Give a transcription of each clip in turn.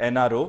NRO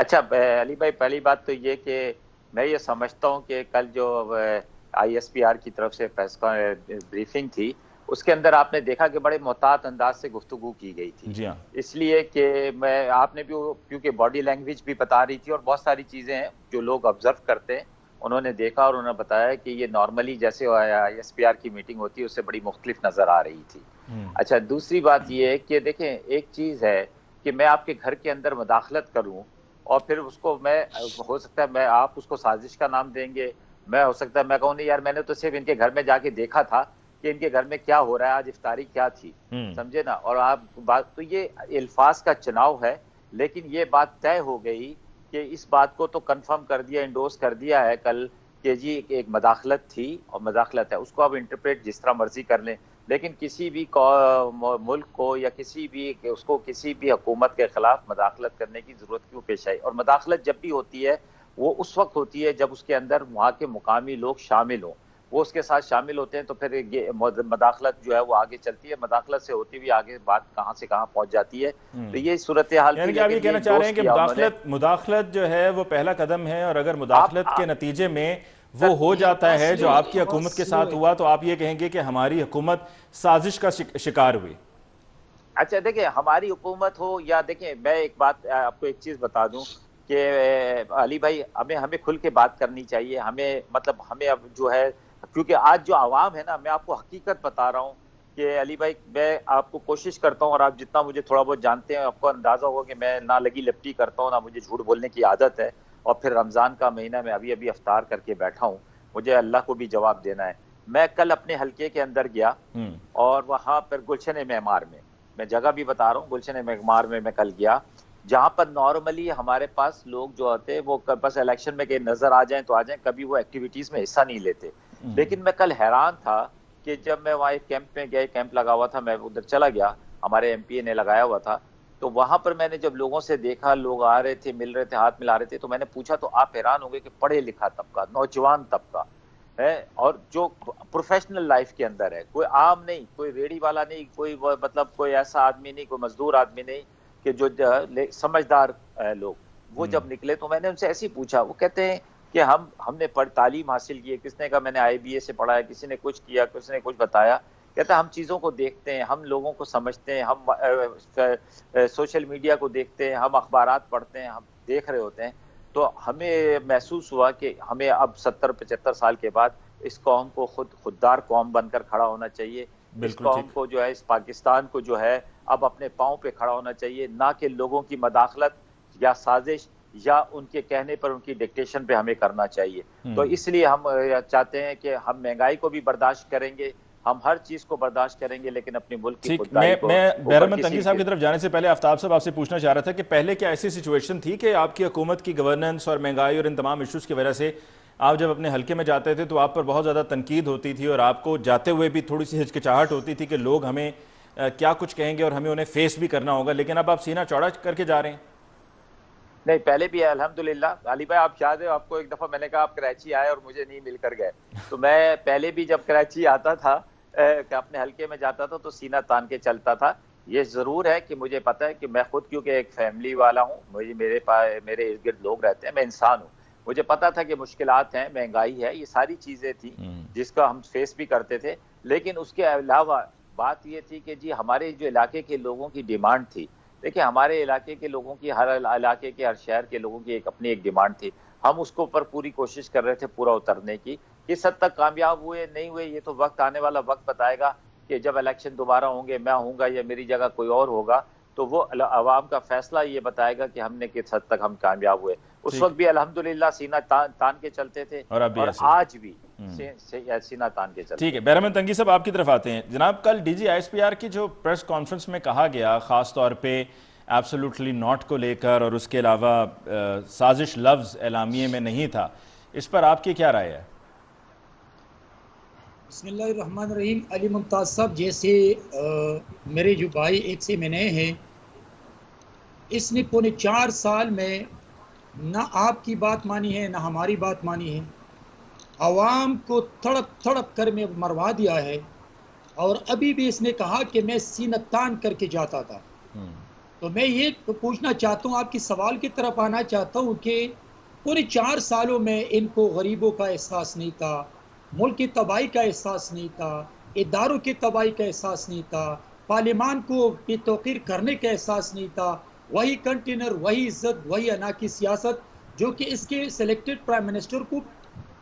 اچھا علی بھائی، پہلی بات تو یہ کہ میں یہ سمجھتا ہوں کہ کل جو آئی ایس پی آر کی طرف سے پریس بریفنگ تھی، اس کے اندر آپ نے دیکھا کہ بڑے محتاط انداز سے گفتگو کی گئی تھی. جی ہاں. اس لیے کہ آپ نے بھی کیونکہ باڈی لینگویج بھی بتا رہی تھی اور بہت ساری چیزیں ہیں جو لوگ آبزرو کرتے ہیں، انہوں نے دیکھا اور انہوں نے بتایا کہ یہ نارملی جیسے آئی ایس پی آر کی میٹنگ ہوتی ہے اس سے بڑی مختلف نظر آ رہی تھی. اچھا، دوسری بات یہ ہے کہ دیکھیں ایک چیز ہے کہ میں آپ کے گھر کے اندر مداخلت کروں اور پھر اس کو میں ہو سکتا ہے آپ اس کو سازش کا نام دیں گے، میں ہو سکتا ہے میں کہوں نہیں یار میں نے تو صرف ان کے گھر میں جا کے دیکھا تھا کہ ان کے گھر میں کیا ہو رہا ہے، آج افطاری کیا تھی، سمجھے نا. اور آپ بات تو یہ الفاظ کا چناؤ ہے، لیکن یہ بات طے ہو گئی کہ اس بات کو تو کنفرم کر دیا، انڈورس کر دیا ہے کل کہ جی ایک مداخلت تھی اور مداخلت ہے. اس کو آپ انٹرپریٹ جس طرح مرضی کر لیں، لیکن کسی بھی ملک کو یا کسی بھی حکومت کے خلاف مداخلت کرنے کی ضرورت کیوں پیش آئی؟ اور مداخلت جب بھی ہوتی ہے وہ اس وقت ہوتی ہے جب اس کے اندر وہاں کے مقامی لوگ شامل ہوں، وہ اس کے ساتھ شامل ہوتے ہیں تو پھر یہ مداخلت جو ہے وہ آگے چلتی ہے. مداخلت سے ہوتی ہوئی آگے بات کہاں سے کہاں پہنچ جاتی ہے. تو یہ صورتحال تھی. یعنی کہ آپ یہ کہنا چاہ رہے ہیں کہ مداخلت جو ہے وہ پہلا قدم ہے، اور اگر مداخلت کے نتیجے میں وہ ہو جاتا ہے جو آپ کی حکومت کے ساتھ ہوا تو آپ یہ کہیں گے کہ ہماری حکومت سازش کا شکار ہوئی. اچھا دیکھیں، ہماری حکومت ہو یا دیکھیں، میں ایک بات آپ کو ایک چیز بتا دوں کہ علی بھائی ہمیں کھل کے بات کرنی چاہیے. ہمیں اب جو ہے، کیونکہ آج جو عوام ہے نا، میں آپ کو حقیقت بتا رہا ہوں کہ علی بھائی میں آپ کو کوشش کرتا ہوں، اور آپ جتنا مجھے تھوڑا بہت جانتے ہیں آپ کو اندازہ ہوگا کہ میں نہ لگی لپٹی کرتا ہوں، نہ مجھے جھوٹ بولنے کی عادت ہے. اور پھر رمضان کا مہینہ میں ابھی افطار کر کے بیٹھا ہوں، مجھے اللہ کو بھی جواب دینا ہے. میں کل اپنے حلقے کے اندر گیا اور وہاں پر گلشن معمار میں جگہ بھی بتا رہا ہوں، گلشن معمار میں کل گیا، جہاں پر نارملی ہمارے پاس لوگ جو ہوتے ہیں وہ بس الیکشن میں کہ نظر آ جائیں تو آ جائیں، کبھی وہ ایکٹیویٹیز میں حصہ نہیں لیتے. لیکن میں کل حیران تھا کہ جب میں وہاں ایک کیمپ میں گیا، کیمپ لگا ہوا تھا، میں ادھر چلا گیا، ہمارے ایم پی اے نے لگایا ہوا تھا، تو وہاں پر میں نے جب لوگوں سے دیکھا، لوگ آ رہے تھے، مل رہے تھے، ہاتھ ملا رہے تھے، تو میں نے پوچھا تو آپ حیران ہو گئے کہ پڑھے لکھا طبقہ، نوجوان طبقہ ہے، اور جو پروفیشنل لائف کے اندر ہے، کوئی عام نہیں، کوئی ریڑھی والا نہیں، کوئی ایسا آدمی نہیں، کوئی مزدور آدمی نہیں، کہ جو سمجھدار لوگ. وہ جب نکلے تو میں نے ان سے ایسے ہی پوچھا، وہ کہتے ہیں کہ ہم نے تعلیم حاصل کی ہے. کس نے کہا میں نے آئی بی اے سے پڑھا ہے، کسی نے کچھ کیا، کسی نے کچھ بتایا. کہتا ہم چیزوں کو دیکھتے ہیں، ہم لوگوں کو سمجھتے ہیں، ہم سوشل میڈیا کو دیکھتے ہیں، ہم اخبارات پڑھتے ہیں، ہم دیکھ رہے ہوتے ہیں. تو ہمیں محسوس ہوا کہ ہمیں اب 70-75 سال کے بعد اس قوم کو خوددار قوم بن کر کھڑا ہونا چاہیے. اس قوم کو جو ہے، اس پاکستان کو جو ہے اب اپنے پاؤں پہ کھڑا ہونا چاہیے، نہ کہ لوگوں کی مداخلت یا سازش یا ان کے کہنے پر ان کی ڈکٹیشن پہ ہمیں کرنا چاہیے. تو اس لیے ہم چاہتے ہیں کہ ہم مہنگائی کو بھی برداشت کریں گے، ہم ہر چیز کو برداشت کریں گے، لیکن اپنے ملک کی خودداری کو. میں بہرمند تنگی صاحب کی طرف جانے سے پہلے آفتاب صاحب آپ سے پوچھنا چاہ رہا تھا کہ پہلے کیا ایسی سچویشن تھی کہ آپ کی حکومت کی گورننس اور مہنگائی اور ان تمام ایشوز کی وجہ سے آپ جب اپنے حلقے میں جاتے تھے تو آپ پر بہت زیادہ تنقید ہوتی تھی، اور آپ کو جاتے ہوئے بھی تھوڑی سی ہچکچاہٹ ہوتی تھی کہ لوگ ہمیں کیا کچھ کہیں گے اور ہمیں انہیں فیس بھی کرنا ہوگا، لیکن اب آپ سینہ چوڑا کر کے جا رہے ہیں؟ نہیں، پہلے بھی ہے الحمدللہ. علی بھائی آپ یاد ہے آپ کو ایک دفعہ میں نے کہا آپ کراچی آئے اور مجھے نہیں مل کر گئے، تو میں پہلے بھی جب کراچی آتا تھا کہ اپنے حلقے میں جاتا تھا تو سینہ تان کے چلتا تھا. یہ ضرور ہے کہ مجھے پتہ ہے کہ میں خود کیونکہ ایک فیملی والا ہوں، میرے ارد گرد لوگ رہتے ہیں، میں انسان ہوں، مجھے پتا تھا کہ مشکلات ہیں، مہنگائی ہے، یہ ساری چیزیں تھیں جس کا ہم فیس بھی کرتے تھے. لیکن اس کے علاوہ بات یہ تھی کہ جی ہمارے جو علاقے کے لوگوں کی ڈیمانڈ تھی. دیکھیں ہمارے علاقے کے لوگوں کی، ہر علاقے کے، ہر شہر کے لوگوں کی اپنی ایک ڈیمانڈ تھی. ہم اس کو اوپر پوری کوشش کر رہے تھے پورا اترنے کی. کس حد تک کامیاب ہوئے نہیں ہوئے یہ تو وقت آنے والا وقت بتائے گا، کہ جب الیکشن دوبارہ ہوں گے، میں ہوں گا یا میری جگہ کوئی اور ہوگا، تو وہ عوام کا فیصلہ یہ بتائے گا کہ ہم نے کس حد تک ہم کامیاب ہوئے. اس وقت بھی الحمدللہ سینہ تان کے چلتے تھے، اور آج بھی سینہ تان کے چلتے. ٹھیک ہے، بہرمند تنگی صاحب آپ کی طرف آتے ہیں. جناب کل D G I S P R کی جو پریس کانفرنس میں کہا گیا، خاص طور پہ ایبسولوٹلی ناٹ کو لے کر، اور اس کے علاوہ سازش لفظ اعلامیے میں نہیں تھا، اس پر آپ کی کیا رائے ہے؟ بسم اللہ الرحمن الرحیم. علی ممتاز صاحب جیسے میرے جو بھائی ایک سے میں نے ہیں، اس نے 4.25 سال میں نہ آپ کی بات مانی ہے، نہ ہماری بات مانی ہے، عوام کو تڑپ تڑپ کر میں مروا دیا ہے. اور ابھی بھی اس نے کہا کہ میں سینہ تان کر کے جاتا تھا. تو میں یہ پوچھنا چاہتا ہوں، آپ کی سوال کی طرف آنا چاہتا ہوں کہ پورے 4 سالوں میں ان کو غریبوں کا احساس نہیں تھا، ملک کی تباہی کا احساس نہیں تھا، اداروں کی تباہی کا احساس نہیں تھا، پارلیمان کو کی توقیر کرنے کا احساس نہیں تھا، وہی کنٹینر، وہی عزت، وہی انا کی سیاست، جو کہ اس کے سلیکٹڈ پرائم منسٹر کو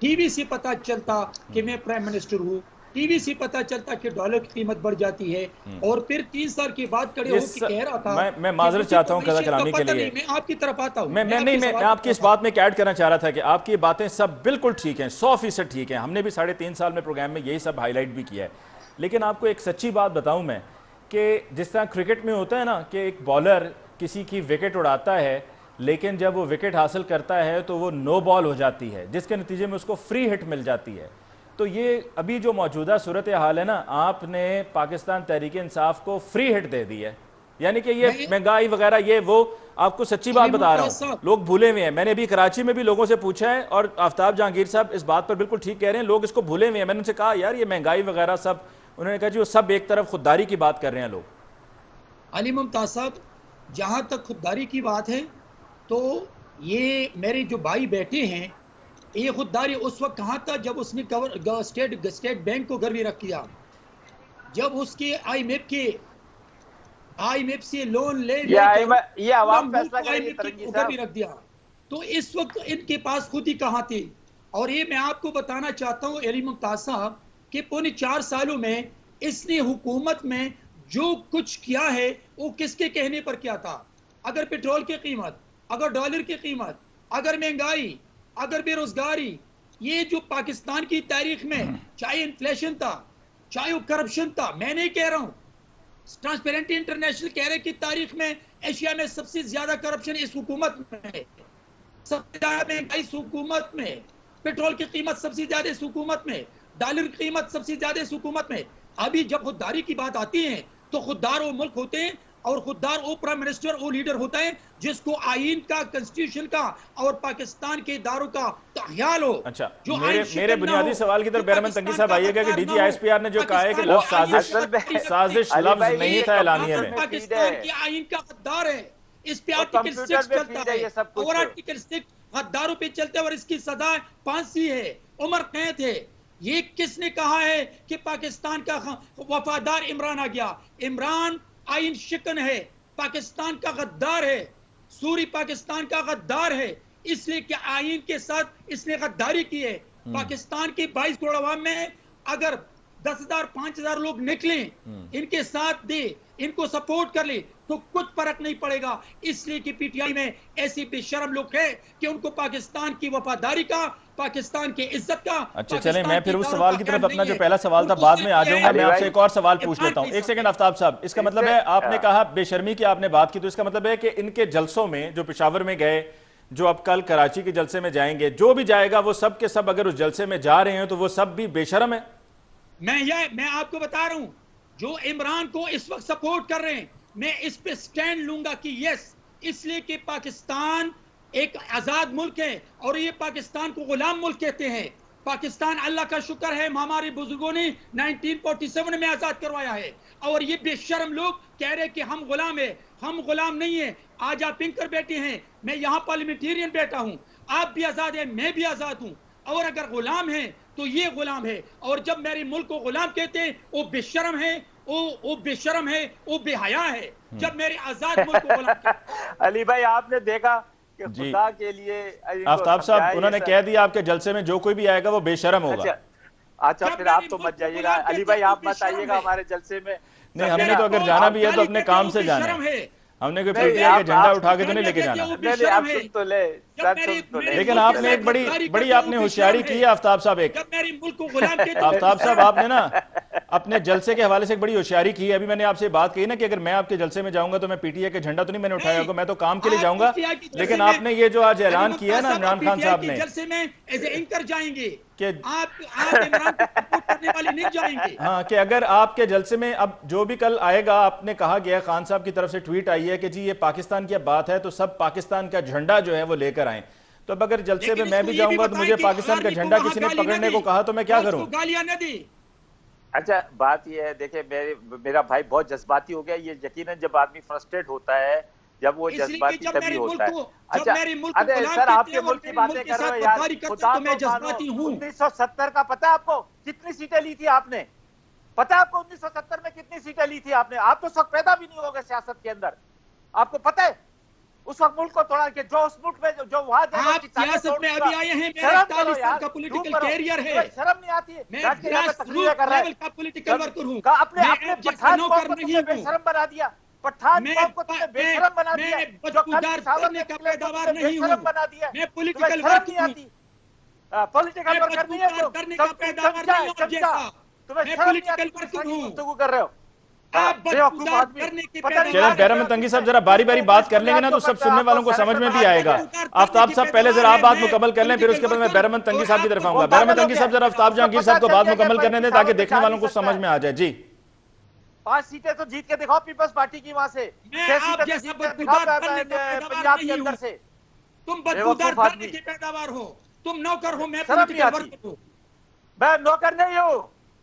ٹی وی سے پتا چلتا کہ میں پرائم منسٹر ہوں، ٹی وی سے پتا چلتا کہ ڈالر کی قیمت بڑھ جاتی ہے، اور پھر 3 سال کے بعد کھڑے ہو کے کہہ رہا تھا میں معذرت چاہتا ہوں قضا کلامی کے لیے، میں آپ کی طرف آتا ہوں، میں آپ کی اس بات میں ایڈ کرنا چاہ رہا تھا کہ آپ کی باتیں سب بالکل ٹھیک ہیں، 100% ٹھیک ہیں، ہم نے بھی 3.5 سال میں پروگرام میں یہی سب ہائی لائٹ بھی کیا ہے، لیکن آپ کو ایک سچی بات بتاؤں میں کہ جس طرح کرکٹ میں ہوتا ہے نا کہ ایک بالر کسی کی وکٹ اڑاتا ہے، لیکن جب وہ وکٹ حاصل کرتا ہے تو وہ نو بال ہو جاتی ہے، جس کے نتیجے میں اس کو فری ہٹ مل جاتی ہے. تو یہ ابھی جو موجودہ صورتحال ہے نا، آپ نے پاکستان تحریک انصاف کو فری ہٹ دے دی ہے، یعنی کہ یہ مہنگائی وغیرہ یہ وہ آپ کو سچی بات بتا رہا ہوں، لوگ بھولے ہوئے ہیں. میں نے ابھی کراچی میں بھی لوگوں سے پوچھا ہے، اور آفتاب جہانگیر صاحب اس بات پر بالکل ٹھیک کہہ رہے ہیں، لوگ اس کو بھولے ہوئے ہیں. میں نے ان سے کہا یار یہ مہنگائی وغیرہ سب، انہوں نے کہا جی وہ سب ایک طرف خودداری کی بات کر رہے ہیں لوگ. علی ممتاز صاحب، جہاں تک خودداری کی بات ہے تو یہ میرے جو بھائی بیٹھے ہیں، یہ خودداری اس وقت کہاں تھا جب اس نے اسٹیٹ بینک کو گروی رکھ دیا، جب اس کے آئی ایم ایف سے لون لے یہ عوام فیصلہ کرے گی ترنگی صاحب، رکھ دیا. تو اس وقت ان کے پاس خود ہی کہاں تھی. اور یہ میں آپ کو بتانا چاہتا ہوں علی ممتاز صاحب کہ پونے 4 سالوں میں اس نے حکومت میں جو کچھ کیا ہے وہ کس کے کہنے پر کیا تھا. اگر پیٹرول کی قیمت، اگر ڈالر کی قیمت، اگر مہنگائی، اگر بے روزگاری، یہ جو پاکستان کی تاریخ میں چاہے انفلیشن تھا، چاہے وہ کرپشن تھا، میں نہیں کہہ رہا ہوں، ٹرانسپیرنٹی انٹرنیشنل کہہ رہے کہ تاریخ میں ایشیا میں سب سے زیادہ کرپشن اس حکومت میں ہے، سب سے زیادہ مہنگائی اس حکومت میں، پیٹرول کی قیمت سب سے زیادہ اس حکومت میں، ڈالر کی قیمت سب سے زیادہ اس حکومت میں. ابھی جب خودداری کی بات آتی ہے تو خوددار وہ ملک ہوتے ہیں، اور خوددار وہ پرائم منسٹر وہ لیڈر ہوتا ہے جس کو آئین کا، کنسٹیٹیوشن کا اور پاکستان کے اداروں کا خیال ہو. اچھا، میرے بنیادی سوال کی طرف بیرمن تنگی صاحب آئیے گا کہ D G I S P R نے جو کہا ہے کہ لفظ سازش لفظ نہیں تھا اعلانیے میں. پاکستان کے آئین کا غدار ہے، اس پہ آرٹیکل 6 چلتا ہے، اور آرٹیکل 6 غداروں پہ چلتے ہیں، اور اس کی سزا پھانسی ہے، عمر قید ہے. یہ کس نے کہا ہے کہ پاکستان کا وفادار عمران آ گیا؟ عمران آئین شکن ہے، پاکستان کا غدار ہے، سوری پاکستان کا غدار ہے، اس لیے کہ آئین کے ساتھ اس نے غداری کی ہے. پاکستان کی 22 کروڑ عوام میں اگر 10,000 5,000 لوگ نکلیں، ان کے ساتھ دے، ان کو سپورٹ کر لے تو کچھ فرق نہیں پڑے گا. اس لیے کہ پی ٹی آئی میں ایسی بے شرم لوگ ہیں کہ ان کو پاکستان کی وفاداری کا، پاکستان کی عزت کا. اچھا چلیں، میں پھر اس سوال کی طرف اپنا جو پہلا سوال تھا بعد میں آ جاؤں گا. میں آپ سے ایک اور سوال پوچھ لیتا ہوں. ایک سیکنڈ آفتاب صاحب، اس کا مطلب ہے آپ نے کہا بے شرمی کی آپ نے بات کی، تو اس کا مطلب ہے کہ ان کے جلسوں میں جو پشاور میں گئے، جو اب کل کراچی کے جلسے میں جائیں گے، جو بھی جائے گا وہ سب کے سب اگر اس جلسے میں جا رہے ہیں تو وہ سب بھی بے شرم ہے؟ میں آپ کو بتا رہا ہوں، جو عمران کو اس وقت سپورٹ کر رہے ہیں، میں اس پہ سٹینڈ لوں گا کہ یس، اس لیے کہ پاکستان ایک آزاد ملک ہے، اور یہ پاکستان کو غلام ملک کہتے ہیں. پاکستان اللہ کا شکر ہے ہمارے بزرگوں نے 1947 میں آزاد کروایا ہے، اور یہ بے شرم لوگ کہہ رہے کہ ہم غلام ہیں. ہم غلام نہیں ہیں. آج آپ پنکر بیٹھے ہیں، میں یہاں پارلیمنٹیرین بیٹھا ہوں، آپ بھی آزاد ہیں، میں بھی آزاد ہوں. اور اگر غلام ہیں تو یہ غلام ہے، اور جب میرے ملک کو غلام کہتے ہیں وہ بے شرم ہے، وہ بے شرم ہے، وہ بے حیا ہے. جب میرے آزاد ملک کو غلام کہتے ہیں. علی بھائی آپ نے دیکھا کہ خدا کے لیے آفتاب صاحب انہوں نے کہہ دیا آپ کے جلسے میں جو کوئی بھی آئے گا وہ بے شرم ہوگا. اچھا پھر آپ تو مت جائیے گا علی بھائی، آپ مت آئیے گا ہمارے جلسے میں. نہیں، ہم نے تو اگر جانا بھی ہے تو اپنے کام سے جانا ہے، ہم نے کوئی پی ٹی آئی کا جھنڈا اٹھا کے تو نہیں لے کے جانا. لیکن آپ نے ایک بڑی آپ نے ہوشیاری کی ہے آفتاب صاحب. ایک آفتاب صاحب آپ نے نا اپنے جلسے کے حوالے سے ایک بڑی ہوشیاری کی ہے. ابھی میں نے آپ سے بات کہی نا کہ اگر میں آپ کے جلسے میں جاؤں گا تو میں پی ٹی آئی کا جھنڈا تو نہیں میں نے اٹھایا ہوگا، میں تو کام کے لیے جاؤں گا. لیکن آپ نے یہ جو آج اعلان کیا نا عمران خان صاحب نے جلسے میں ایز اے اینکر جائیں گے کہ آپ عمران کو سپورٹ کرنے والے نہیں جائیں گے. ہاں، کہ اگر آپ کے جلسے میں اب جو بھی کل آئے گا، آپ نے کہا گیا خان صاحب کی طرف سے ٹویٹ آئی ہے کہ جی یہ پاکستان کی اب بات ہے تو سب پاکستان کا جھنڈا جو ہے وہ لے کر آئیں. تو اب اگر جلسے میں بھی جاؤں گا تو مجھے پاکستان کا جھنڈا کسی نے پکڑنے کو کہا تو میں کیا کروں؟ گالیاں نہ دی. اچھا بات یہ ہے دیکھیں میرا بھائی بہت جذباتی ہو گیا. یہ یقیناً جب آدمی فرسٹریٹ ہوتا ہے جب وہ جذباتی تبھی ہوتا ہے. اچھا ارے سر آپ کے ملک کی باتیں کر رہے ہو یار, خدا تو مانو 1970 کا پتہ ہے آپ کو کتنی سیٹیں لی تھی آپ نے؟ پتہ ہے آپ کو 1970 میں کتنی سیٹیں لی تھی آپ نے؟ آپ تو اس وقت پیدا بھی نہیں ہوگے سیاست کے اندر. آپ کو پتہ ہے اس وقت ملک کو توڑا کہ جو اس ملک میں جو وہاں آپ سیاست میں ابھی آئے ہیں, میرا 40 سال کا پولیٹیکل کیریئر ہے, شرم نہیں آتی ہے میں گراس روٹ لیول کا پولیٹیکل ورکر ہوں, اپنے پٹھان قوم کو تم نے بے شرم بنا دیا, پٹھان قوم کو تم نے بے شرم بنا دیا, جو کل پشاور میں نکلے تو تم نے بے شرم بنا دیا. میں تمہیں پولیٹیکل شرم نہیں ورکر ہوں, آتی, پولیٹیکل ورکر نہیں ہے تم چمچا, تمہیں شرم نہیں آتی تم اس طرح کی گفتگو کر رہے ہو. چلیں بیرم تنگی صاحب ذرا باری باری بات کر لیں گے نا تو سب سننے والوں کو سمجھ میں بھی آئے گا. آفتاب صاحب پہلے ذرا آپ بات مکمل کر لیں, پھر اس کے بعد میں بیرم تنگی صاحب کی طرف آؤں گا. بیرم تنگی صاحب ذرا آفتاب جہانگیر صاحب کو بات مکمل کرنے دیں تاکہ دیکھنے والوں کو سمجھ میں آ جائے. جی 5 سیٹیں تو جیت کے دکھاؤ پیپلز پارٹی کی وہاں سے, 6 سیٹیں تو جیت کے دکھاؤ پنجاب کے اندر سے. تم بدبودار کرنے کی پیداوار ہو, تم نوکر ہو, میں شرم نہیں پولیٹیکل آتی. ورکر ہوں. میں نوکر نہیں ہوں,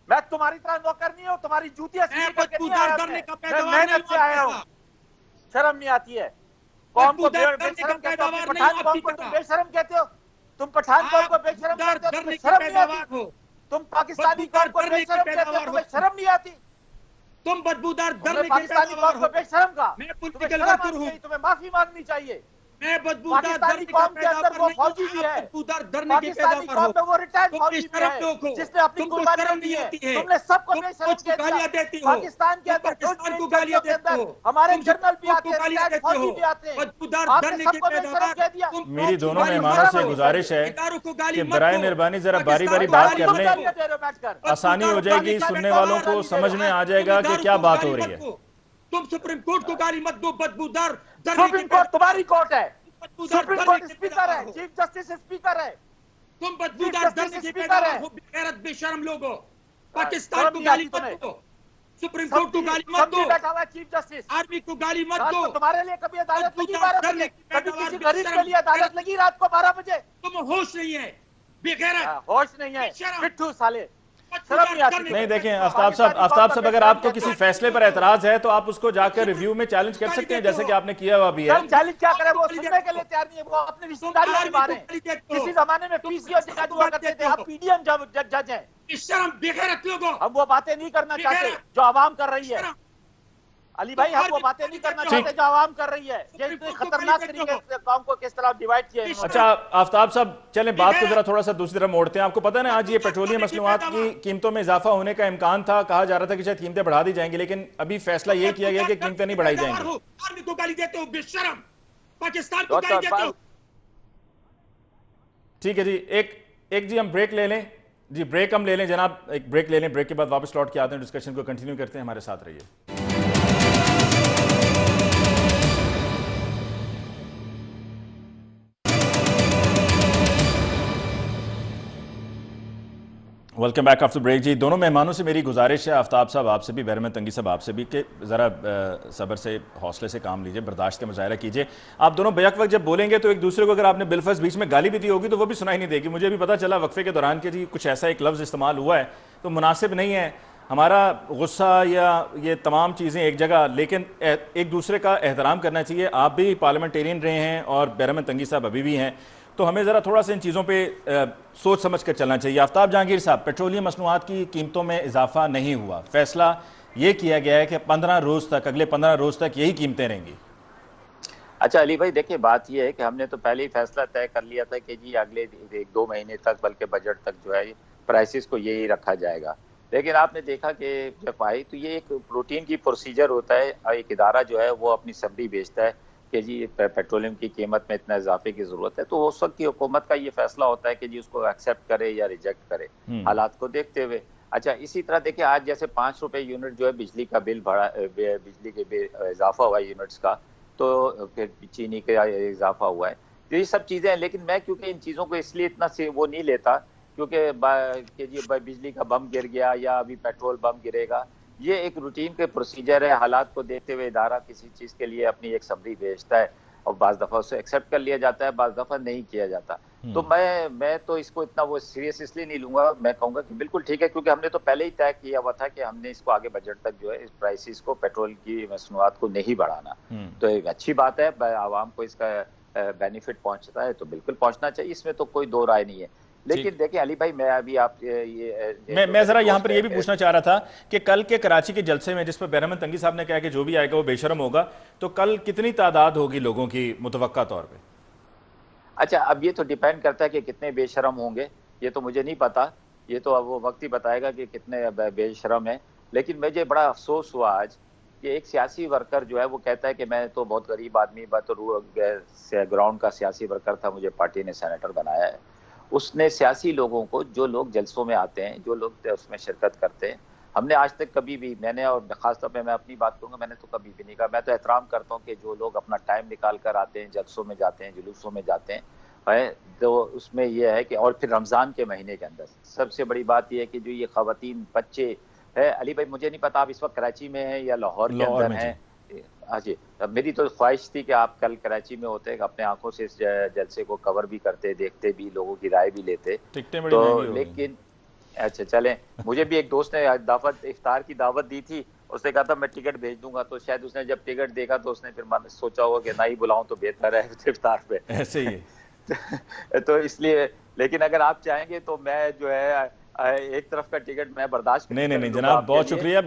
میں تمہاری طرح نوکر نہیں ہوں, تمہاری جوتیاں میں سیدھی کر کے نہیں بدبودار آیا, کرنے کا میں پیداوار نہیں محنت سے ہوں آیا آپ ہوں. کا. شرم نہیں آتی ہے قوم کو بے کرنے کا شرم کہتے ہو, پیداوار پٹھان نہیں قوم کو تم بے شرم کہتے ہو, تم پٹھان قوم کو بے شرم کہتے ہو, تمہیں شرم نہیں آتی. ہو, تم پاکستانی قوم کو بے شرم کہتے ہو, تمہیں شرم نہیں آتی. تم بدبودار تم نے کرنے کی پاکستانی پیداوار قوم ہو. کو بے شرم کہا, میں تمہیں پولیٹیکل شرم ورکر آنی ہوں, چاہیے, تمہیں معافی مانگنی چاہیے. میں بدبودار پاکستانی کرنے کا قوم کے اندر پیداوار وہ نہیں فوجی ہوں, بھی آپ ہے, بدبودار کرنے کی پاکستانی پیداوار قوم ہو. میں وہ ریٹائرڈ تم فوجی بے بھی شرم ہے لوگ ہو, جس نے اپنی تم کو قربانیاں شرم دی نہیں ہیں. آتی ہے, تم نے سب کو تم بے فوج شرم کو کہہ دیا. گالیاں دیتی ہو, پاکستان کے تم اندر پاکستان کو چڑیوں گالیاں کے دیتے اندر ہو, ہمارے تم جنرل بھی فوج آتے کو ہیں, گالیاں ریٹائرڈ دیتے فوجی ہو. بھی آتے ہیں. بدبودار آپ نے کرنے سب کی کو بے شرم پیداوار. کہہ دیا. میری دونوں مہمانوں سے گزارش ہے اداروں کو گالی کہ مت برائے دو, مہربانی ذرا باری پاکستان باری کو بات گالی کر مت لیں, دو. آسانی ہو جائے گی, سننے والوں کو سمجھ میں آ جائے گا کہ کیا بات ہو رہی ہے. تم سپریم کورٹ کو گالی مت دو, بدبودار کرنے کی سپریم کورٹ تمہاری کورٹ ہے, بدبودار سپریم کرنے کورٹ کی اسپیکر پیداوار ہے, ہو. چیف جسٹس اسپیکر ہے, تم چیف بدبودار جسٹس کرنے کی اسپیکر پیداوار ہے. ہو, بے غیرت بے شرم لوگو. پاکستان شرم کو نہیں گالی آتی مت تمہیں, دو, سپریم کورٹ کو گالی مت دو, سمجھی بیٹھا ہوا ہے چیف جسٹس. آرمی کو گالی مت رات دو. کو تمہارے لیے کبھی عدالت لگی بدبودار 12 کرنے بجے, کی کبھی پیداوار کسی بے غریب کے شرم, لیے عدالت لگی رات کو 12 بجے. تم ہوش نہیں ہے, بے غیرت, ہوش نہیں ہے, بے شرم, پٹھو سالے, شرم بدبودار نہیں آتی کرنے نہیں کی تمہیں. دیکھیں پیداوار. آفتاب صاحب اگر آپ کو کسی فیصلے پر اعتراض ہے تو آپ اس کو جا کر سپریم ریویو میں چیلنج کر گالی سکتے ہیں دیتے جیسے ہو. کہ آپ نے کیا ہوا بھی ہے. سر چیلنج کیا کرے, وہ گالی سننے کے دیتے لیے ہو, تیار نہیں ہے, وہ اپنی رشتہ تم داریاں آرمی نبھا کو رہے ہیں. گالی دیتے ہو, کسی زمانے میں تم پی سی اور پاکستان جج کو ہوا گالی کرتے دیتے تھے, ہو. اب پی ڈی ایم جج ہیں. بے شرم, بے غیرت لوگو, ہم وہ باتیں نہیں کرنا بے چاہتے غیرت, جو عوام کر بے رہی ہے. شرم. علی تم بھائی ہم وہ آرمی کو باتیں گالی نہیں کرنا دیتے ہو, چاہتے جو عوام کر رہی ہے. یہ سپریم اتنے کورٹ کو گالی خطرناک دیتے طریقے ہو, سے قوم کو کس طرح ڈیوائڈ کیا بے انہوں نے. اچھا آفتاب صاحب چلیں بے بات کو ذرا غیرت, تھوڑا سا دوسری طرف موڑتے ہیں. آپ کو پتہ ہے نا آج یہ بدبودار پیٹرولیم کرنے کی مصنوعات کی پیداوار. قیمتوں میں اضافہ ہونے کا امکان تھا, کہا جا رہا تھا کہ شاید قیمتیں بڑھا دی جائیں گی, لیکن ابھی فیصلہ تم یہ کیا گیا بدبودار کہ کرنے قیمتیں نہیں کی بڑھائی جائیں پیداوار گی. ہو, آرمی کو گالی دیتے ہو, بے شرم, پاکستان کو گالی دیتے ہو. ٹھیک ہے جی, ایک جی ہم بریک لے لیں. جی بریک ہم لے لیں جناب, ایک بریک لے لیں, بریک کے بعد واپس لوٹ کے آتے ہیں, ڈسکشن کو کنٹینیو کرتے ہیں, ہمارے ساتھ رہیے. Welcome back after break. جی دونوں مہمانوں سے میری گزارش ہے, آفتاب صاحب آپ سے بھی, بیرم تنگی صاحب آپ سے بھی, کہ ذرا صبر سے حوصلے سے کام لیجئے, برداشت کا مظاہرہ کیجئے. آپ دونوں بیک وقت جب بولیں گے تو ایک دوسرے کو اگر آپ نے بالفرض بیچ میں گالی بھی دی ہوگی تو وہ بھی سنائی نہیں دے گی. مجھے بھی پتہ چلا وقفے کے دوران کہ جی کچھ ایسا ایک لفظ استعمال ہوا ہے تو مناسب نہیں ہے. ہمارا غصہ یا یہ تمام چیزیں ایک جگہ, لیکن ایک دوسرے کا احترام کرنا چاہیے. آپ بھی پارلیمنٹیرین رہے ہیں اور بیرم تنگی صاحب ابھی بھی ہیں, تو ہمیں ذرا تھوڑا سا ان چیزوں پہ سوچ سمجھ کر چلنا چاہیے. آفتاب جہانگیر صاحب, پیٹرولیم مصنوعات کی قیمتوں میں اضافہ نہیں ہوا, فیصلہ یہ کیا گیا ہے کہ 15 روز تک, اگلے 15 روز تک یہی قیمتیں رہیں گی. اچھا علی بھائی دیکھیں, بات یہ ہے کہ ہم نے تو پہلے ہی فیصلہ طے کر لیا تھا کہ جی اگلے 1-2 مہینے تک, بلکہ بجٹ تک جو ہے پرائسز کو یہی رکھا جائے گا. لیکن آپ نے دیکھا کہ جب آئی تو یہ ایک روٹین کی پروسیجر ہوتا ہے, ایک ادارہ جو ہے وہ اپنی سمری بھیجتا ہے کہ جی پیٹرولیم کی قیمت میں اتنا اضافے کی ضرورت ہے, تو اس وقت کی حکومت کا یہ فیصلہ ہوتا ہے کہ جی اس کو ایکسیپٹ کرے یا ریجیکٹ کرے, حالات کو دیکھتے ہوئے. اچھا اسی طرح دیکھیں آج جیسے 5 روپے یونٹ جو ہے بجلی کا بل بڑھا, بجلی کے اضافہ ہوا یونٹس کا, تو پھر چینی کا اضافہ ہوا ہے. تو یہ سب چیزیں ہیں, لیکن میں کیونکہ ان چیزوں کو اس لیے اتنا سے وہ نہیں لیتا کیونکہ کہ جی بجلی کا بم گر گیا یا ابھی پیٹرول بم گرے گا. یہ ایک روٹین کے پروسیجر ہے, حالات کو دیکھتے ہوئے ادارہ کسی چیز کے لیے اپنی ایک سمری بھیجتا ہے. اور بعض دفعہ اسے ایکسیپٹ کر لیا جاتا ہے، بعض دفعہ نہیں کیا جاتا. تو میں تو اس کو اتنا وہ سیریس اس لیے نہیں لوں گا. میں کہوں گا کہ بالکل ٹھیک ہے، کیونکہ ہم نے تو پہلے ہی طے کیا ہوا تھا کہ ہم نے اس کو آگے بجٹ تک جو ہے اس پرائسز کو، پیٹرول کی مصنوعات کو نہیں بڑھانا. تو ایک اچھی بات ہے، عوام کو اس کا بینیفٹ پہنچتا ہے تو بالکل پہنچنا چاہیے، اس میں تو کوئی دو رائے نہیں ہے. لیکن دیکھیں علی بھائی، میں ابھی آپ میں ذرا یہاں پر یہ بھی پوچھنا چاہ رہا تھا کہ کل کے کراچی کے جلسے میں جس پر بہرحمد تنگی صاحب نے کہا کہ جو بھی آئے گا وہ بے شرم ہوگا، تو کل کتنی تعداد ہوگی لوگوں کی متوقع طور پہ؟ اچھا، اب یہ تو ڈیپینڈ کرتا ہے کہ کتنے بے شرم ہوں گے، یہ تو مجھے نہیں پتا، یہ تو اب وہ وقت ہی بتائے گا کہ کتنے بے شرم ہیں. لیکن مجھے بڑا افسوس ہوا آج کہ ایک سیاسی ورکر جو ہے وہ کہتا ہے کہ میں تو بہت غریب آدمی، میں تو گراؤنڈ کا سیاسی ورکر تھا، مجھے پارٹی نے سینیٹر بنایا ہے. اس نے سیاسی لوگوں کو، جو لوگ جلسوں میں آتے ہیں، جو لوگ اس میں شرکت کرتے ہیں، ہم نے آج تک کبھی بھی، میں نے، اور خاص طور پہ میں اپنی بات کروں گا، میں نے تو کبھی بھی نہیں کہا. میں تو احترام کرتا ہوں کہ جو لوگ اپنا ٹائم نکال کر آتے ہیں، جلسوں میں جاتے ہیں، جلوسوں میں جاتے ہیں، تو اس میں یہ ہے کہ، اور پھر رمضان کے مہینے کے اندر سب سے بڑی بات یہ ہے کہ جو یہ خواتین، بچے ہے. علی بھائی مجھے نہیں پتا آپ اس وقت کراچی میں ہیں یا لاہور کے اندر ہیں. ہاں جی، میری تو خواہش تھی کہ آپ کل کراچی میں ہوتے، اپنے آنکھوں سے اس جلسے کو کور بھی کرتے، دیکھتے بھی، لوگوں کی رائے بھی لیتے. تو لیکن اچھا چلیں، مجھے بھی ایک دوست نے دعوت، افطار کی دعوت دی تھی، اس نے کہا تھا میں ٹکٹ بھیج دوں گا، تو شاید اس نے جب ٹکٹ دیکھا تو اس نے پھر سوچا ہوگا کہ نہ ہی بلاؤں تو بہتر ہے افطار پہ. ایسے ہی تو اس لیے، لیکن اگر آپ چاہیں گے تو میں جو ہے ایک طرف کا ٹکٹ میں برداشت کر نہیں لوں گا جناب، آپ کے بہت لیے. شکریہ.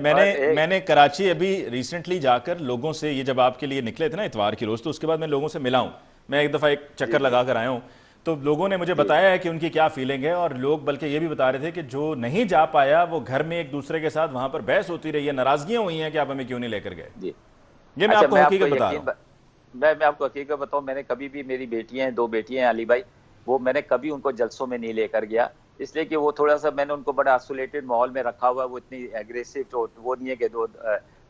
میں نے کراچی ابھی ریسنٹلی جا کر لوگوں سے، یہ جب آپ کے لیے نکلے تھے نا اتوار کی روز، تو اس کے بعد میں لوگوں سے ملا ہوں. میں ایک دفعہ ایک چکر لگا کر آیا ہوں، تو لوگوں نے مجھے بتایا ہے کہ ان کی کیا فیلنگ ہے، اور لوگ بلکہ یہ بھی بتا رہے تھے کہ جو نہیں جا پایا وہ گھر میں ایک دوسرے کے ساتھ وہاں پر بحث ہوتی رہی ہے، ناراضگیاں ہوئی ہیں کہ آپ ہمیں کیوں نہیں لے کر گئے. یہ میں آپ کو حقیقت بتا رہا ہوں. میں آپ کو حقیقت بتاؤں، میں نے کبھی بھی، میری بیٹیاں ہیں، 2 بیٹیاں ہیں علی بھائی، وہ میں نے کبھی ان کو جلسوں میں نہیں لے کر گیا، اس لیے کہ وہ تھوڑا سا، میں نے ان کو بڑا آئسولیٹڈ ماحول میں رکھا ہوا ہے، وہ اتنی ایگریسو وہ نہیں ہے کہ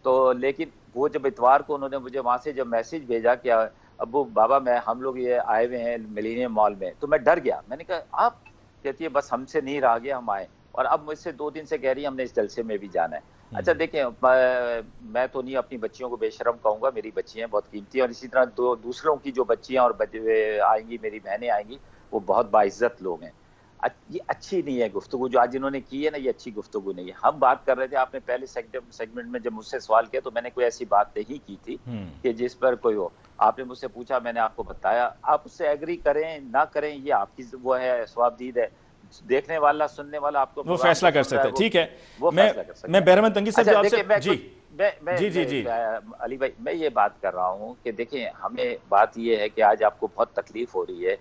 تو لیکن وہ جب اتوار کو انہوں نے مجھے وہاں سے جب میسج بھیجا کہ ابو بابا ہم لوگ یہ آئے ہوئے ہیں ملینیم مال میں، تو میں ڈر گیا. میں نے کہا آپ؟ کہتی ہے بس ہم سے نہیں رہا گیا، ہم آئے. اور اب مجھ سے 2 دن سے کہہ رہی ہے ہم نے اس جلسے میں بھی جانا ہے. اچھا دیکھیں، میں تو نہیں اپنی بچیوں کو بے شرم کہوں گا، میری بچیاں بہت قیمتی ہیں، اور اسی طرح دوسروں کی جو بچیاں اور آئیں گی، میری بہنیں آئیں گی، وہ بہت باعزت لوگ ہیں. یہ اچھی نہیں ہے گفتگو جو آج انہوں نے کی ہے نا، یہ اچھی گفتگو نہیں ہے. ہم بات کر رہے تھے، آپ نے پہلے سیگمنٹ میں جب مجھ سے سوال کیا تو میں نے کوئی ایسی بات نہیں کی تھی کہ جس پر کوئی ہو. آپ نے مجھ سے پوچھا، میں نے آپ کو بتایا. آپ اس سے ایگری کریں نہ کریں، یہ آپ کی وہ ہے، ثوابدید ہے. دیکھنے والا، سننے والا آپ کو وہ فیصلہ کر سکتا ہے. ٹھیک ہے، وہ فیصلہ کر سکتا میں ہے. بہرمند تنگی صاحب جو آپ سے جی علی بھائی، میں یہ بات کر رہا ہوں کہ دیکھیں، ہمیں بات یہ ہے کہ آج آپ کو بہت تکلیف ہو رہی ہے